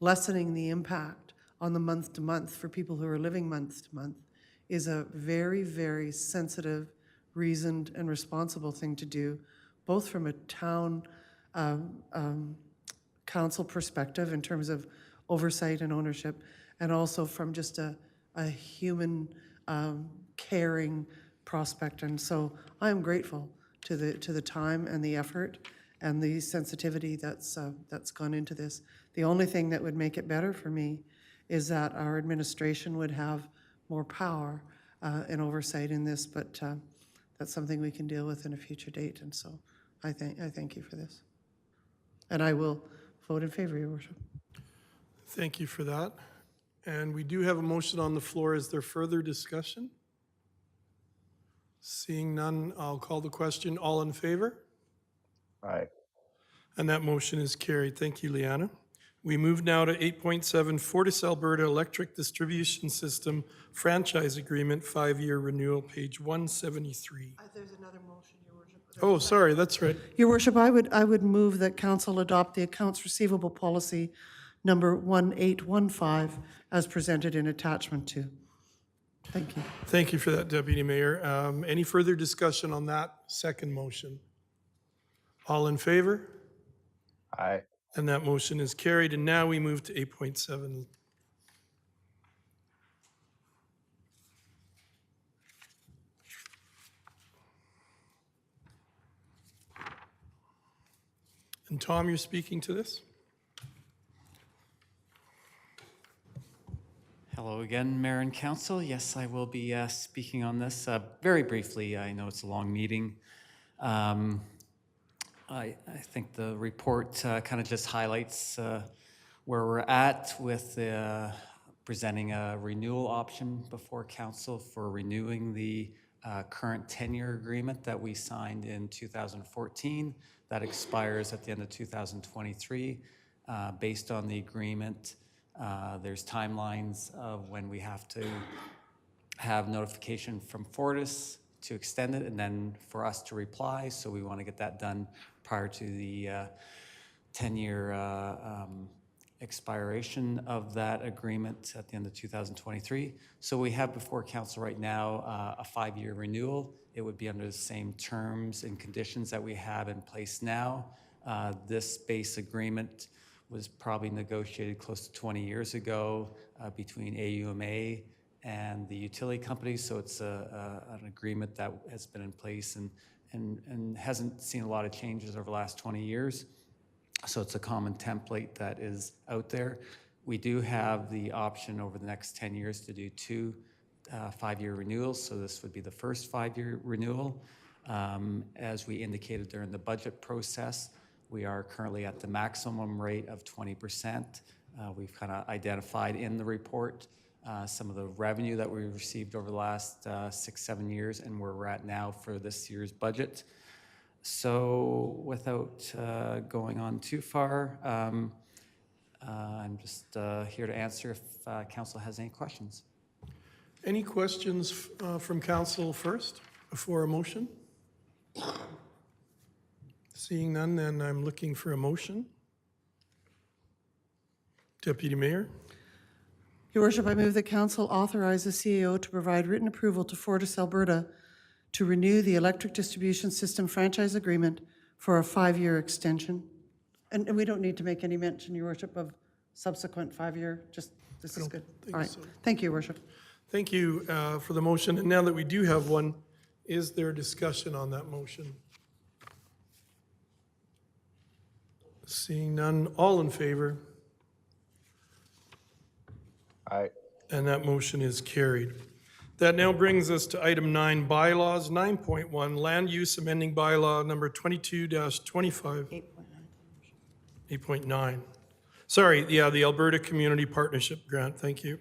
Speaker 3: lessening the impact on the month to month for people who are living month to month is a very, very sensitive, reasoned, and responsible thing to do, both from a town council perspective in terms of oversight and ownership, and also from just a human caring prospect. And so I'm grateful to the time and the effort and the sensitivity that's gone into this. The only thing that would make it better for me is that our administration would have more power and oversight in this, but that's something we can deal with in a future date. And so I thank you for this. And I will vote in favor, Your Worship.
Speaker 1: Thank you for that. And we do have a motion on the floor. Is there further discussion? Seeing none, I'll call the question. All in favor?
Speaker 5: Aye.
Speaker 1: And that motion is carried. Thank you, Liana. We move now to 8.7, Fortis Alberta Electric Distribution System Franchise Agreement, 5-year renewal, page 173.
Speaker 3: There's another motion, Your Worship.
Speaker 1: Oh, sorry, that's right.
Speaker 3: Your Worship, I would move that council adopt the accounts receivable policy number 1815 as presented in attachment 2. Thank you.
Speaker 1: Thank you for that, Deputy Mayor. Any further discussion on that second motion? All in favor?
Speaker 5: Aye.
Speaker 1: And that motion is carried. And now we move to 8.7. And Tom, you're speaking to this?
Speaker 13: Hello again, Mayor and Council. Yes, I will be speaking on this very briefly. I know it's a long meeting. I think the report kind of just highlights where we're at with presenting a renewal option before Council for renewing the current 10-year agreement that we signed in 2014 that expires at the end of 2023. Based on the agreement, there's timelines of when we have to have notification from Fortis to extend it and then for us to reply. So we want to get that done prior to the 10-year expiration of that agreement at the end of 2023. So we have before Council right now a 5-year renewal. It would be under the same terms and conditions that we have in place now. This base agreement was probably negotiated close to 20 years ago between AUMA and the utility companies. So it's an agreement that has been in place and hasn't seen a lot of changes over the last 20 years. So it's a common template that is out there. We do have the option over the next 10 years to do 2 5-year renewals. So this would be the first 5-year renewal. As we indicated during the budget process, we are currently at the maximum rate of 20%. We've kind of identified in the report some of the revenue that we received over the last 6-7 years and where we're at now for this year's budget. So without going on too far, I'm just here to answer if Council has any questions.
Speaker 1: Any questions from Council first before a motion? Seeing none, then I'm looking for a motion. Deputy Mayor?
Speaker 3: Your Worship, I move that Council authorize the CAO to provide written approval to Fortis Alberta to renew the electric distribution system franchise agreement for a 5-year extension. And we don't need to make any mention, Your Worship, of subsequent 5-year, just, this is good. All right, thank you, Your Worship.
Speaker 1: Thank you for the motion. And now that we do have one, is there discussion on that motion? Seeing none, all in favor?
Speaker 5: Aye.
Speaker 1: And that motion is carried. That now brings us to item 9, bylaws. 9.1, land use amending bylaw number 22-25. 8.9. Sorry, yeah, the Alberta Community Partnership Grant. Thank you.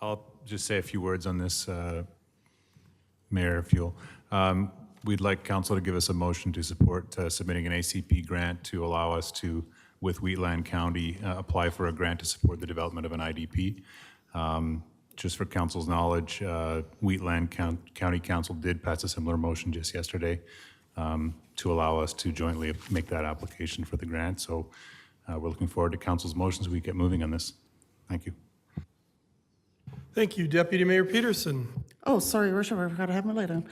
Speaker 16: I'll just say a few words on this, Mayor, if you'll. We'd like council to give us a motion to support submitting an ACP grant to allow us to, with Wheatland County, apply for a grant to support the development of an IDP. Just for council's knowledge, Wheatland County Council did pass a similar motion just yesterday to allow us to jointly make that application for the grant. So we're looking forward to council's motions. We get moving on this. Thank you.
Speaker 1: Thank you, Deputy Mayor Peterson.
Speaker 3: Oh, sorry, Your Worship, I forgot to have my light on.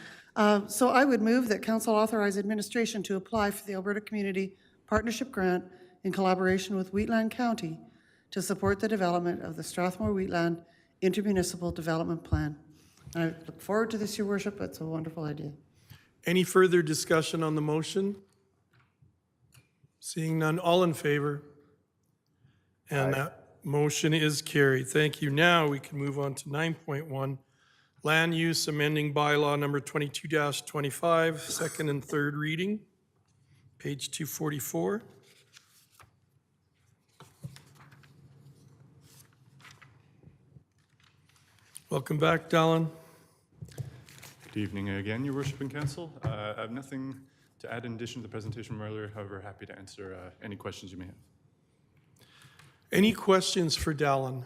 Speaker 3: So I would move that Council authorize administration to apply for the Alberta Community Partnership Grant in collaboration with Wheatland County to support the development of the Strathmore Wheatland Intermunicipal Development Plan. I look forward to this, Your Worship. It's a wonderful idea.
Speaker 1: Any further discussion on the motion? Seeing none, all in favor? And that motion is carried. Thank you. Now we can move on to 9.1, Land use amending bylaw number 22-25, second and third reading, page 244. Welcome back, Dallin.
Speaker 8: Good evening again, Your Worship and Council. I have nothing to add in addition to the presentation from earlier, however, happy to answer any questions you may have.
Speaker 1: Any questions for Dallin?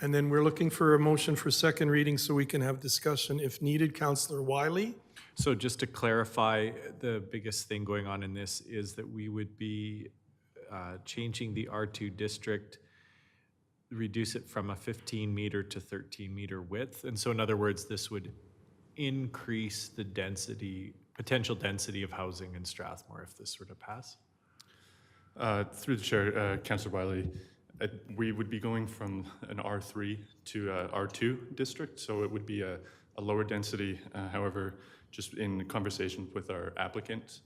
Speaker 1: And then we're looking for a motion for second reading so we can have discussion if needed. Councillor Wiley?
Speaker 9: So just to clarify, the biggest thing going on in this is that we would be changing the R2 district, reduce it from a 15-meter to 13-meter width. And so in other words, this would increase the density, potential density of housing in Strathmore if this were to pass.
Speaker 8: Through the chair, Councillor Wiley, we would be going from an R3 to a R2 district, so it would be a lower density. However, just in conversation with our applicant,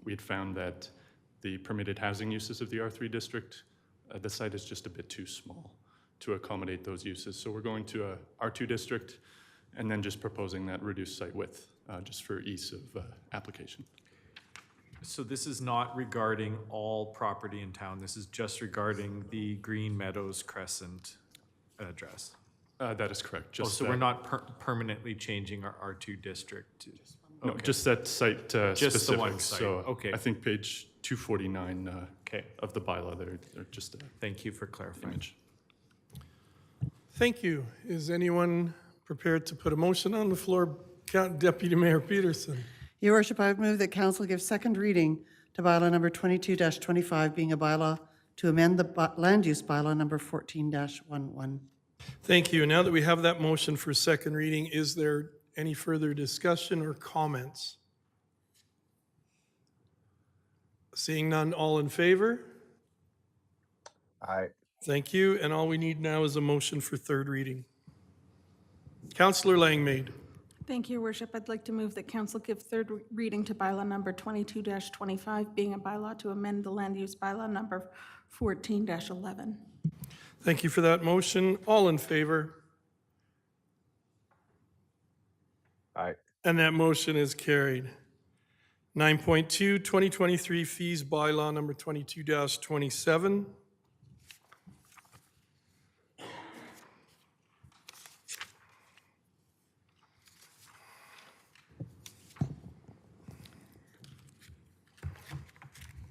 Speaker 8: we had found that the permitted housing uses of the R3 district, the site is just a bit too small to accommodate those uses. So we're going to a R2 district and then just proposing that reduced site width just for ease of application.
Speaker 9: So this is not regarding all property in town. This is just regarding the Green Meadows Crescent address.
Speaker 8: That is correct.
Speaker 9: Oh, so we're not permanently changing our R2 district?
Speaker 8: No,
Speaker 9: Okay.
Speaker 8: just that site
Speaker 9: Just
Speaker 8: specific.
Speaker 9: the one site,
Speaker 8: So
Speaker 9: okay.
Speaker 8: I think page 249
Speaker 9: Okay.
Speaker 8: of the bylaw there, they're just
Speaker 9: Thank you for clarifying.
Speaker 8: image.
Speaker 1: Thank you. Is anyone prepared to put a motion on the floor? Deputy Mayor Peterson.
Speaker 3: Your worship, I would move that council give second reading to bylaw number 22-25, being a bylaw to amend the land use bylaw number 14-11.
Speaker 1: Thank you. Now that we have that motion for second reading, is there any further discussion or comments? Seeing none, all in favor?
Speaker 5: Aye.
Speaker 1: Thank you. And all we need now is a motion for third reading. Councillor Langmaid.
Speaker 2: Thank you, Your Worship. I'd like to move that council give third reading to bylaw number 22-25, being a bylaw to amend the land use bylaw number 14-11.
Speaker 1: Thank you for that motion. All in favor?
Speaker 5: Aye.
Speaker 1: And that motion is carried. 9.2, 2023 fees bylaw number 22-27.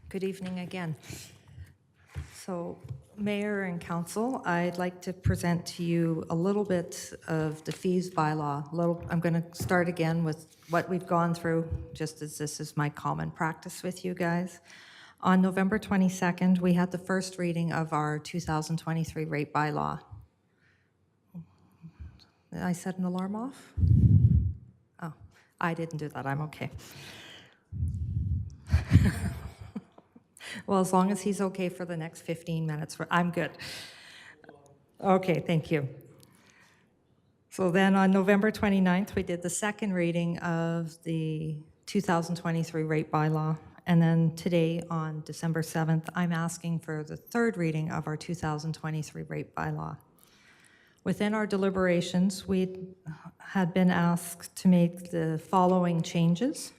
Speaker 11: Good evening again. So, Mayor and Council, I'd like to present to you a little bit of the fees bylaw. I'm going to start again with what we've gone through, just as this is my common practice with you guys. On November 22nd, we had the first reading of our 2023 rate bylaw. Did I set an alarm off? Oh, I didn't do that. I'm okay. Well, as long as he's okay for the next 15 minutes, I'm good. Okay, thank you. So then on November 29th, we did the second reading of the 2023 rate bylaw. And then today, on December 7th, I'm asking for the third reading of our 2023 rate bylaw. Within our deliberations, we had been asked to make the following changes.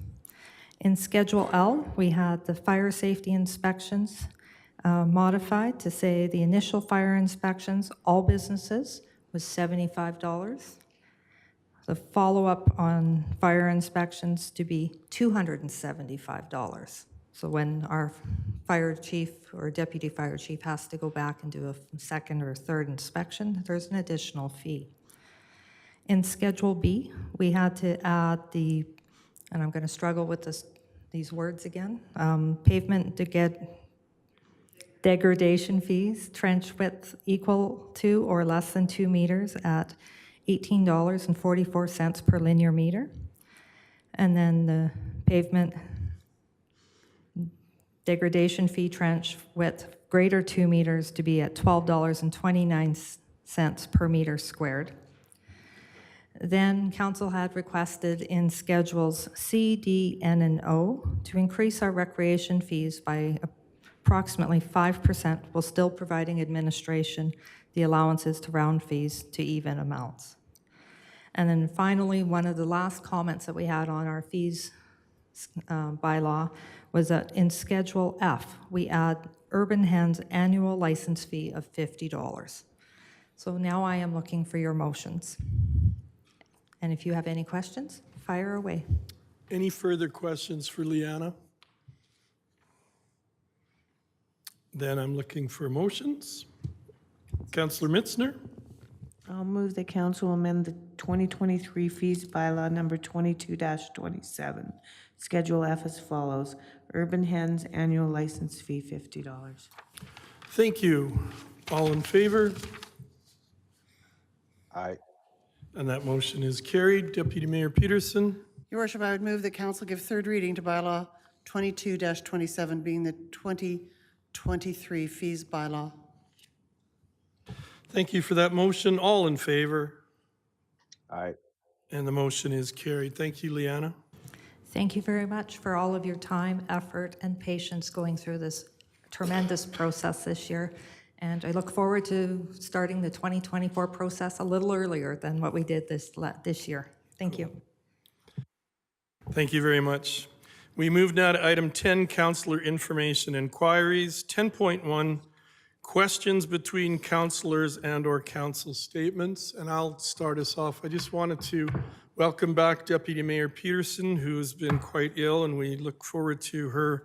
Speaker 11: In Schedule L, we had the fire safety inspections modified to say the initial fire inspections, all businesses, was $75. The follow-up on fire inspections to be $275. So when our fire chief or deputy fire chief has to go back and do a second or third inspection, there's an additional fee. In Schedule B, we had to add the, and I'm going to struggle with these words again, pavement to get degradation fees, trench width equal to or less than 2 meters at $18.44 per linear meter. And then the pavement degradation fee trench width greater 2 meters to be at $12.29 per meter squared. Then council had requested in Schedules C, D, N, and O to increase our recreation fees by approximately 5% while still providing administration the allowances to round fees to even amounts. And then finally, one of the last comments that we had on our fees bylaw was that in Schedule F, we add Urban Hen's annual license fee of $50. So now I am looking for your motions. And if you have any questions, fire away.
Speaker 1: Any further questions for Liana? Then I'm looking for motions. Councillor Mitzner,
Speaker 7: I'll move the council amend the 2023 fees bylaw number 22-27. Schedule F as follows. Urban Hen's annual license fee, $50.
Speaker 1: thank you. All in favor?
Speaker 5: Aye.
Speaker 1: And that motion is carried. Deputy Mayor Peterson,
Speaker 3: Your worship, I would move that council give third reading to bylaw 22-27, being the 2023 fees bylaw.
Speaker 1: thank you for that motion. All in favor?
Speaker 5: Aye.
Speaker 1: And the motion is carried. Thank you, Liana.
Speaker 11: Thank you very much for all of your time, effort, and patience going through this tremendous process this year. And I look forward to starting the 2024 process a little earlier than what we did this year. Thank you.
Speaker 1: Thank you very much. We move now to item 10, councillor information inquiries. 10.1, questions between councillors and/or council statements. And I'll start us off. I just wanted to welcome back Deputy Mayor Peterson, who's been quite ill, and we look forward to her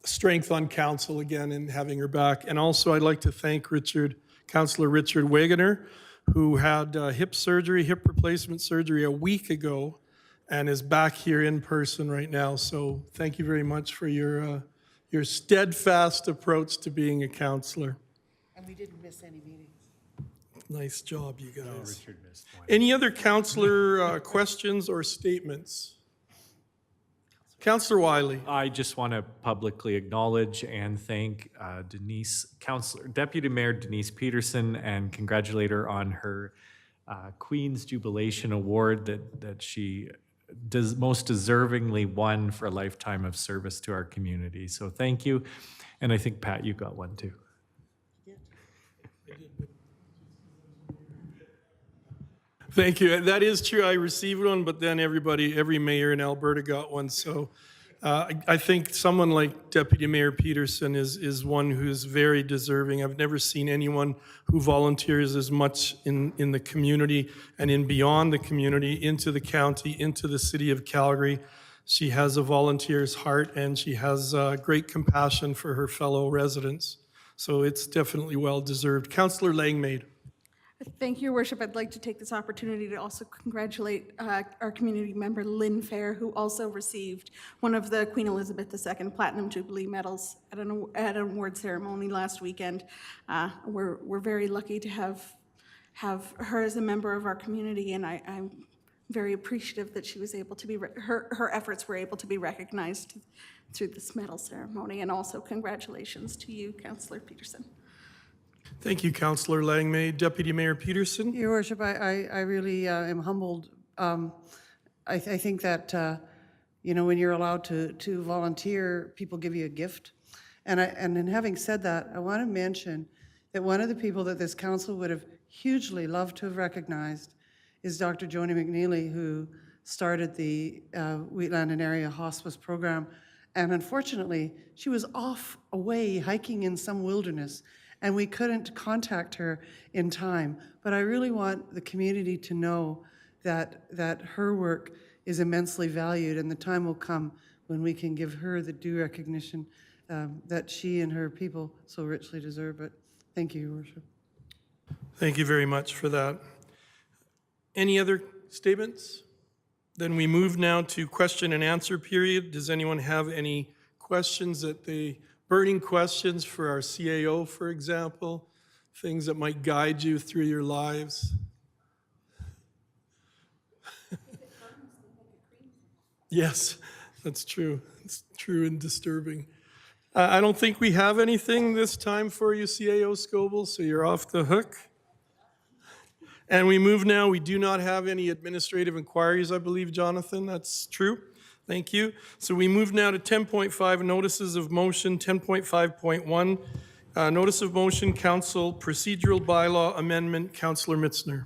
Speaker 1: strength on council again and having her back. And also, I'd like to thank Councillor Richard Wegener, who had hip replacement surgery a week ago, and is back here in person right now. So thank you very much for your steadfast approach to being a councillor.
Speaker 3: And we didn't miss any meetings.
Speaker 1: Nice job, you guys.
Speaker 16: No, Richard missed one.
Speaker 1: Any other councillor questions or statements? Councillor Wiley.
Speaker 9: I just want to publicly acknowledge and thank Deputy Mayor Denise Peterson and congratulate her on her Queen's Jubilation Award that she most deservingly won for a lifetime of service to our community. So thank you. And I think, Pat, you got one too.
Speaker 1: Thank you. That is true. I received one, but then every mayor in Alberta got one. So I think someone like Deputy Mayor Peterson is one who's very deserving. I've never seen anyone who volunteers as much in the community and in beyond the community, into the county, into the city of Calgary. She has a volunteer's heart, and she has great compassion for her fellow residents. So it's definitely well-deserved. Councillor Langmaid.
Speaker 2: Thank you, Your Worship. I'd like to take this opportunity to also congratulate our community member, Lynn Fair, who also received one of the Queen Elizabeth II Platinum Jubilee medals at an award ceremony last weekend. We're very lucky to have her as a member of our community, and I'm very appreciative that she was able to be, her efforts were able to be recognized through this medal ceremony. And also congratulations to you, Councillor Peterson.
Speaker 1: Thank you, Councillor Langmaid. Deputy Mayor Peterson.
Speaker 3: Your Worship, I really am humbled. I think that, when you're allowed to volunteer, people give you a gift. And in having said that, I want to mention that one of the people that this council would have hugely loved to have recognized is Dr. Joni McNeely, who started the Wheatland and Area Hospice Program. And unfortunately, she was off away hiking in some wilderness, and we couldn't contact her in time. But I really want the community to know that her work is immensely valued, and the time will come when we can give her the due recognition that she and her people so richly deserve. But thank you, Your Worship.
Speaker 1: Thank you very much for that. Any other statements? Then we move now to question and answer period. Does anyone have any questions burning questions for our CAO, for example? Things that might guide you through your lives? Yes, that's true. It's true and disturbing. I don't think we have anything this time for you, CAO Scoble, so you're off the hook. And we move now. We do not have any administrative inquiries, I believe, Jonathan. That's true. Thank you. So we move now to 10.5, notices of motion. 10.5.1, notice of motion, council procedural bylaw amendment. Councillor Mitzner.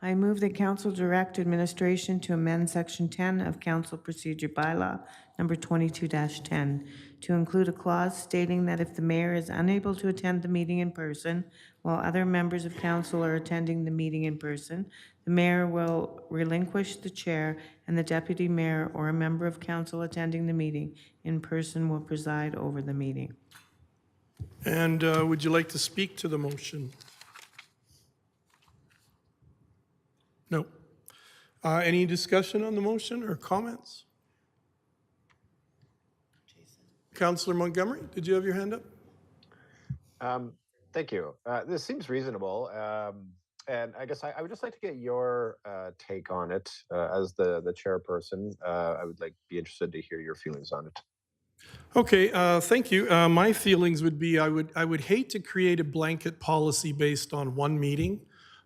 Speaker 7: I move that council direct administration to amend section 10 of council procedure bylaw number 22-10 to include a clause stating that if the mayor is unable to attend the meeting in person while other members of council are attending the meeting in person, the mayor will relinquish the chair and the deputy mayor or a member of council attending the meeting in person will preside over the meeting.
Speaker 1: And would you like to speak to the motion? No. Any discussion on the motion or comments? Councillor Montgomery, did you have your hand up?
Speaker 5: Thank you. This seems reasonable. And I guess I would just like to get your take on it as the chairperson. I would be interested to hear your feelings on it.
Speaker 1: Okay, thank you. My feelings would be I would hate to create a blanket policy based on one meeting.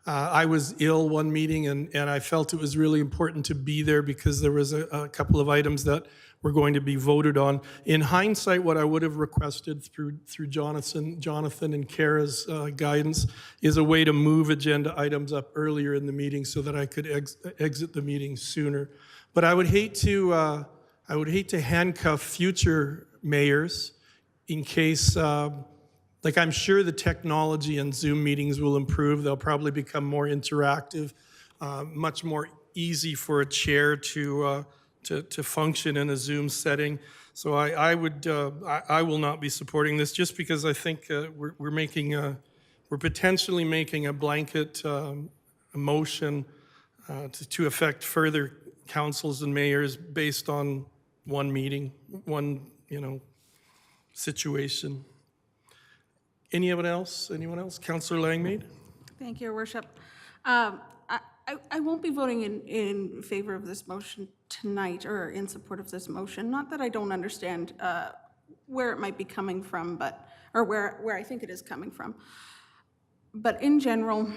Speaker 1: I was ill one meeting and I felt it was really important to be there because there was a couple of items that were going to be voted on. In hindsight, what I would have requested through Jonathan and Kara's guidance is a way to move agenda items up earlier in the meeting so that I could exit the meeting sooner. But I would hate to handcuff future mayors in case. I'm sure the technology and Zoom meetings will improve. They'll probably become more interactive, much more easy for a chair to function in a Zoom setting. So I will not be supporting this just because I think we're potentially making a blanket motion to affect further councils and mayors based on one meeting, one situation. Anyone else? Councillor Langmaid?
Speaker 2: Thank you, Your Worship. I won't be voting in favor of this motion tonight or in support of this motion. Not that I don't understand where it might be coming from, or where I think it is coming from. But in general,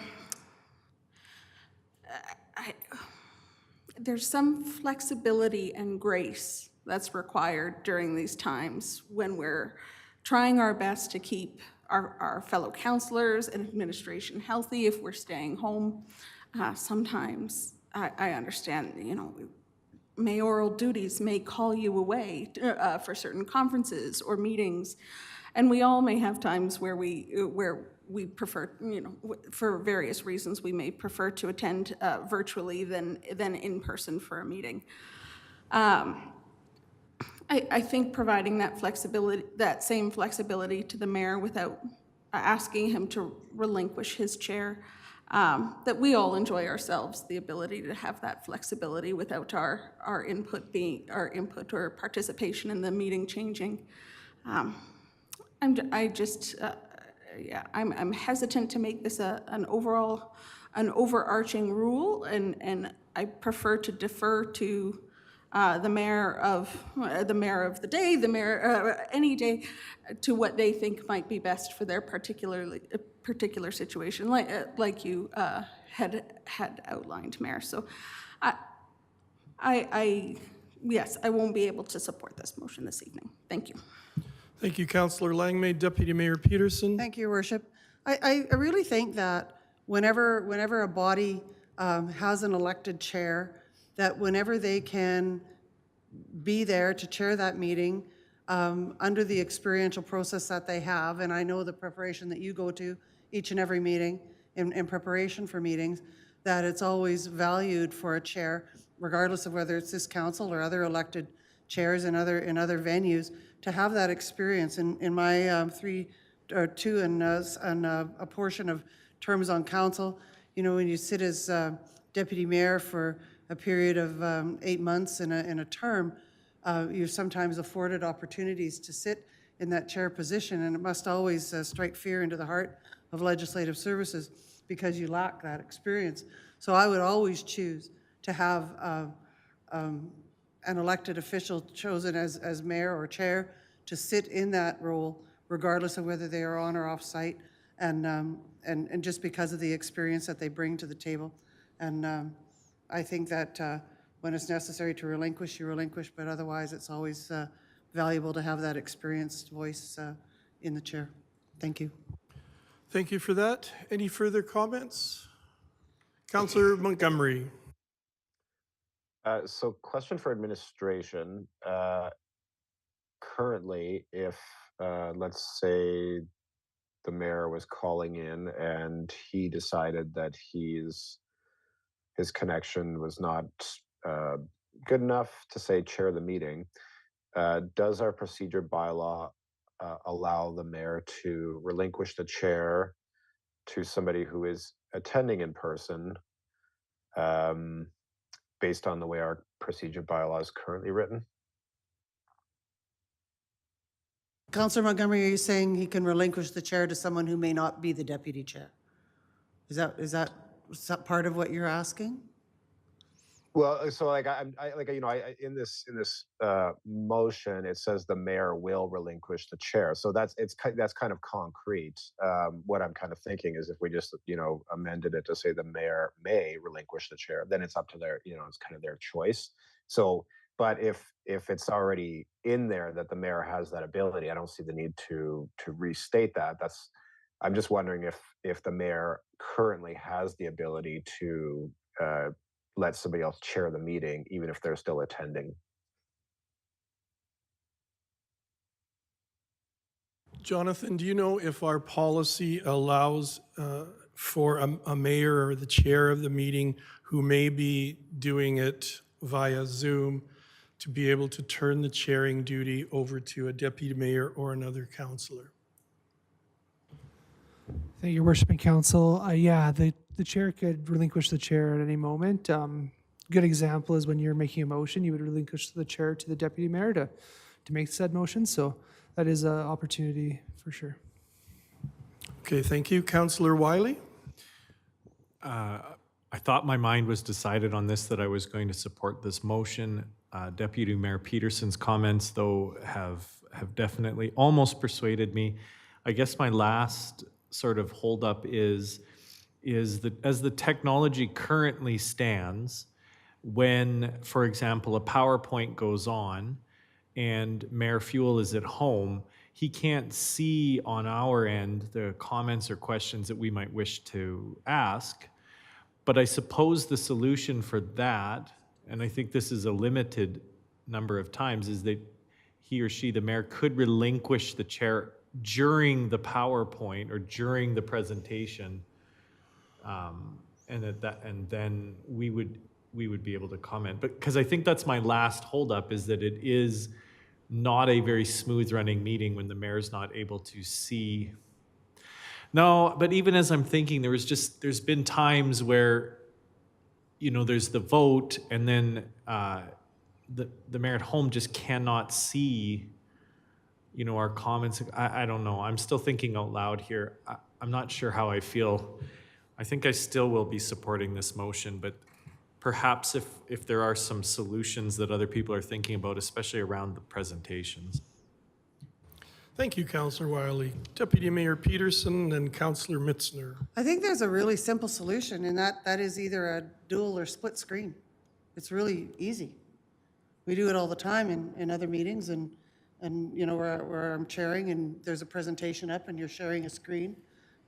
Speaker 2: there's some flexibility and grace that's required during these times when we're trying our best to keep our fellow councillors and administration healthy if we're staying home. Sometimes I understand, mayoral duties may call you away for certain conferences or meetings, and we all may have times where we prefer, for various reasons, we may prefer to attend virtually than in person for a meeting. I think providing that flexibility, that same flexibility to the mayor without asking him to relinquish his chair, that we all enjoy ourselves the ability to have that flexibility without our input or participation in the meeting changing. I'm hesitant to make this an overarching rule, and I prefer to defer to the mayor of the day, the mayor any day, to what they think might be best for their particular situation, like you had outlined, Mayor. So, yes, I won't be able to support this motion this evening. Thank you.
Speaker 1: Thank you, Councillor Langmaid. Deputy Mayor Peterson.
Speaker 3: Thank you, Your Worship. I really think that whenever a body has an elected chair, that whenever they can be there to chair that meeting under the experiential process that they have, and I know the preparation that you go to each and every meeting in preparation for meetings, that it's always valued for a chair, regardless of whether it's this council or other elected chairs in other venues, to have that experience. In my 2 and a portion of terms on council, when you sit as deputy mayor for a period of 8 months in a term, you're sometimes afforded opportunities to sit in that chair position, and it must always strike fear into the heart of legislative services because you lack that experience. So I would always choose to have an elected official chosen as mayor or chair to sit in that role, regardless of whether they are on or off site, and just because of the experience that they bring to the table. And I think that when it's necessary to relinquish, you relinquish, but otherwise it's always valuable to have that experienced voice in the chair. Thank you.
Speaker 1: Thank you for that. Any further comments? Councillor Montgomery.
Speaker 5: So question for administration. Currently, if, let's say the mayor was calling in and he decided that his connection was not good enough to say chair the meeting, does our procedure bylaw allow the mayor to relinquish the chair to somebody who is attending in person, based on the way our procedure bylaw is currently written?
Speaker 3: Councillor Montgomery, are you saying he can relinquish the chair to someone who may not be the deputy chair? Is that part of what you're asking?
Speaker 5: Well, so like in this motion, it says the mayor will relinquish the chair. So that's kind of concrete. What I'm kind of thinking is if we just amended it to say the mayor may relinquish the chair, then it's up to their it's kind of their choice. So, but if it's already in there that the mayor has that ability, I don't see the need to restate that. I'm just wondering if the mayor currently has the ability to let somebody else chair the meeting, even if they're still attending.
Speaker 1: Jonathan, do you know if our policy allows for a mayor or the chair of the meeting who may be doing it via Zoom to be able to turn the chairing duty over to a deputy mayor or another councillor?
Speaker 4: Thank you, Your Worship and Council. Yeah, the chair could relinquish the chair at any moment. Good example is when you're making a motion, you would relinquish the chair to the deputy mayor to make said motion. So that is an opportunity for sure.
Speaker 1: Okay, thank you. Councillor Wiley?
Speaker 9: I thought my mind was decided on this, that I was going to support this motion. Deputy Mayor Peterson's comments, though, have definitely almost persuaded me. I guess my last sort of holdup is that as the technology currently stands, when, for example, a PowerPoint goes on and Mayor Fuel is at home, he can't see on our end the comments or questions that we might wish to ask. But I suppose the solution for that, and I think this is a limited number of times, is that he or she, the mayor, could relinquish the chair during the PowerPoint or during the presentation, and then we would be able to comment. But because I think that's my last holdup, is that it is not a very smooth running meeting when the mayor's not able to see. No, but even as I'm thinking, there's been times where, there's the vote and then the mayor at home just cannot see, our comments. I don't know. I'm still thinking out loud here. I'm not sure how I feel. I think I still will be supporting this motion, but perhaps if there are some solutions that other people are thinking about, especially around the presentations.
Speaker 1: Thank you, Councillor Wiley. Deputy Mayor Peterson and Councillor Mitzner.
Speaker 3: I think there's a really simple solution, and that is either a dual or split screen. It's really easy. We do it all the time in other meetings, and where I'm chairing and there's a presentation up and you're sharing a screen.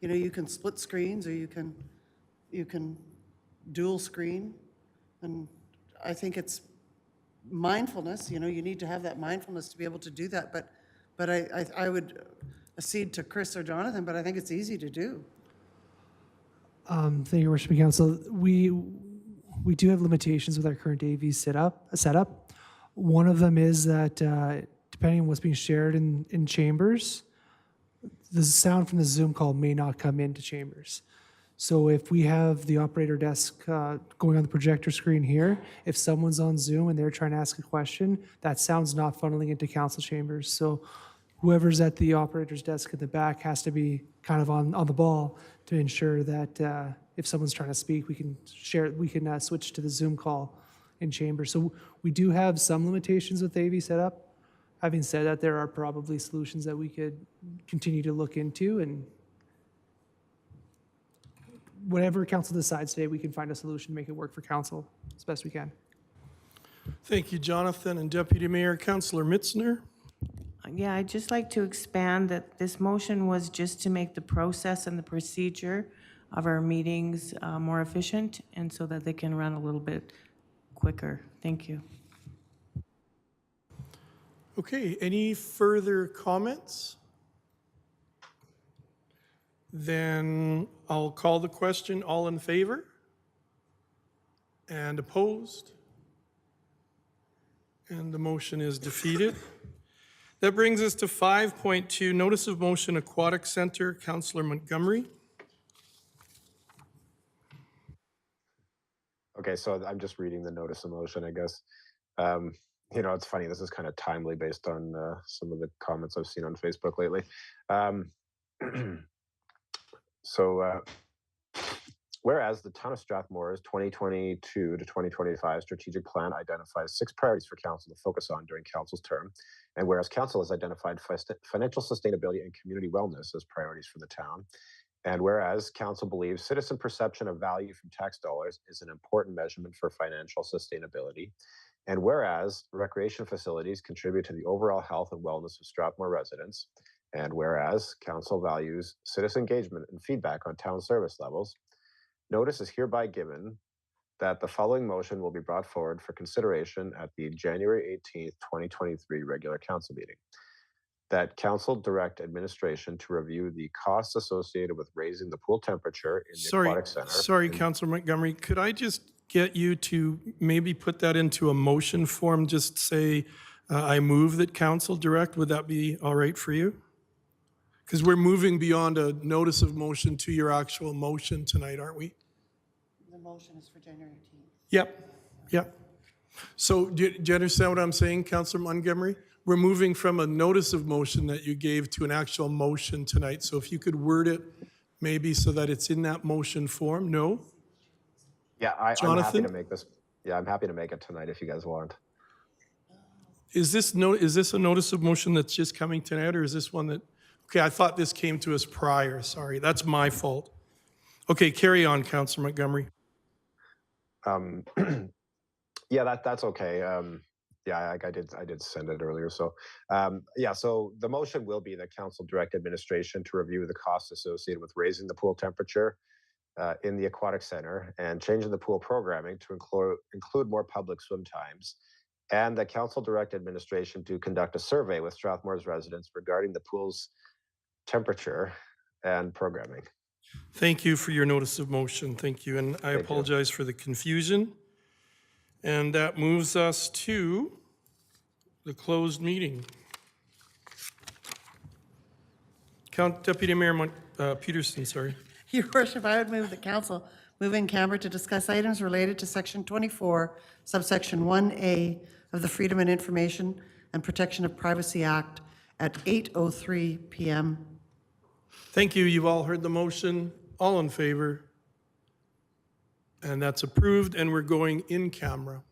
Speaker 3: You can split screens, or you can dual screen. And I think it's mindfulness. You need to have that mindfulness to be able to do that. But I would accede to Chris or Jonathan, but I think it's easy to do.
Speaker 4: Thank you, Your Worship and Council. We do have limitations with our current AV setup. One of them is that depending on what's being shared in chambers, the sound from the Zoom call may not come into chambers. So if we have the operator desk going on the projector screen here, if someone's on Zoom and they're trying to ask a question, that sound's not funneling into council chambers. So whoever's at the operator's desk at the back has to be kind of on the ball to ensure that if someone's trying to speak, we can switch to the Zoom call in chamber. So we do have some limitations with the AV setup. Having said that, there are probably solutions that we could continue to look into, and whatever council decides today, we can find a solution, make it work for council as best we can.
Speaker 1: Thank you, Jonathan. And Deputy Mayor, Councillor Mitzner.
Speaker 7: Yeah, I'd just like to expand that this motion was just to make the process and the procedure of our meetings more efficient and so that they can run a little bit quicker. Thank you.
Speaker 1: Okay, any further comments? Then I'll call the question. All in favor? And opposed? And the motion is defeated. That brings us to 5.2, Notice of Motion Aquatic Center, Councillor Montgomery.
Speaker 5: Okay, so I'm just reading the notice of motion, I guess. It's funny, this is kind of timely based on some of the comments I've seen on Facebook lately. Whereas the Town of Strathmore's 2022 to 2025 strategic plan identifies 6 priorities for council to focus on during council's term, and whereas council has identified financial sustainability and community wellness as priorities for the town, and whereas council believes citizen perception of value from tax dollars is an important measurement for financial sustainability, and whereas recreation facilities contribute to the overall health and wellness of Strathmore residents, and whereas council values citizen engagement and feedback on town service levels, notice is hereby given that the following motion will be brought forward for consideration at the January 18th, 2023 regular council meeting. That council direct administration to review the costs associated with raising the pool temperature in the aquatic center.
Speaker 1: Sorry, Councillor Montgomery, could I just get you to maybe put that into a motion form? Just say, I move that council direct. Would that be all right for you? Because we're moving beyond a notice of motion to your actual motion tonight, aren't we?
Speaker 3: The motion is for January 18th.
Speaker 1: Yep. So do you understand what I'm saying, Councillor Montgomery? We're moving from a notice of motion that you gave to an actual motion tonight. So if you could word it maybe so that it's in that motion form, no?
Speaker 5: Yeah, I'm happy
Speaker 1: Jonathan?
Speaker 5: to make this. Yeah, I'm happy to make it tonight if you guys want.
Speaker 1: Is this a notice of motion that's just coming tonight, or is this one that, okay, I thought this came to us prior, sorry, that's my fault. Okay, carry on, Councillor Montgomery.
Speaker 5: Yeah, that's okay. I did send it earlier. So, so the motion will be that council direct administration to review the costs associated with raising the pool temperature in the aquatic center and changing the pool programming to include more public swim times, and that council direct administration to conduct a survey with Strathmore's residents regarding the pool's temperature and programming.
Speaker 1: Thank you for your notice of motion. Thank you. And I apologize for the confusion. And that moves us to the closed meeting. Deputy Mayor Peterson, sorry.
Speaker 3: Your Worship, I would move the council move in camera to discuss items related to Section 24, subsection 1A of the Freedom of Information and Protection of Privacy Act at 8:03 p.m.
Speaker 1: Thank you. You've all heard the motion. All in favor? And that's approved, and we're going in camera.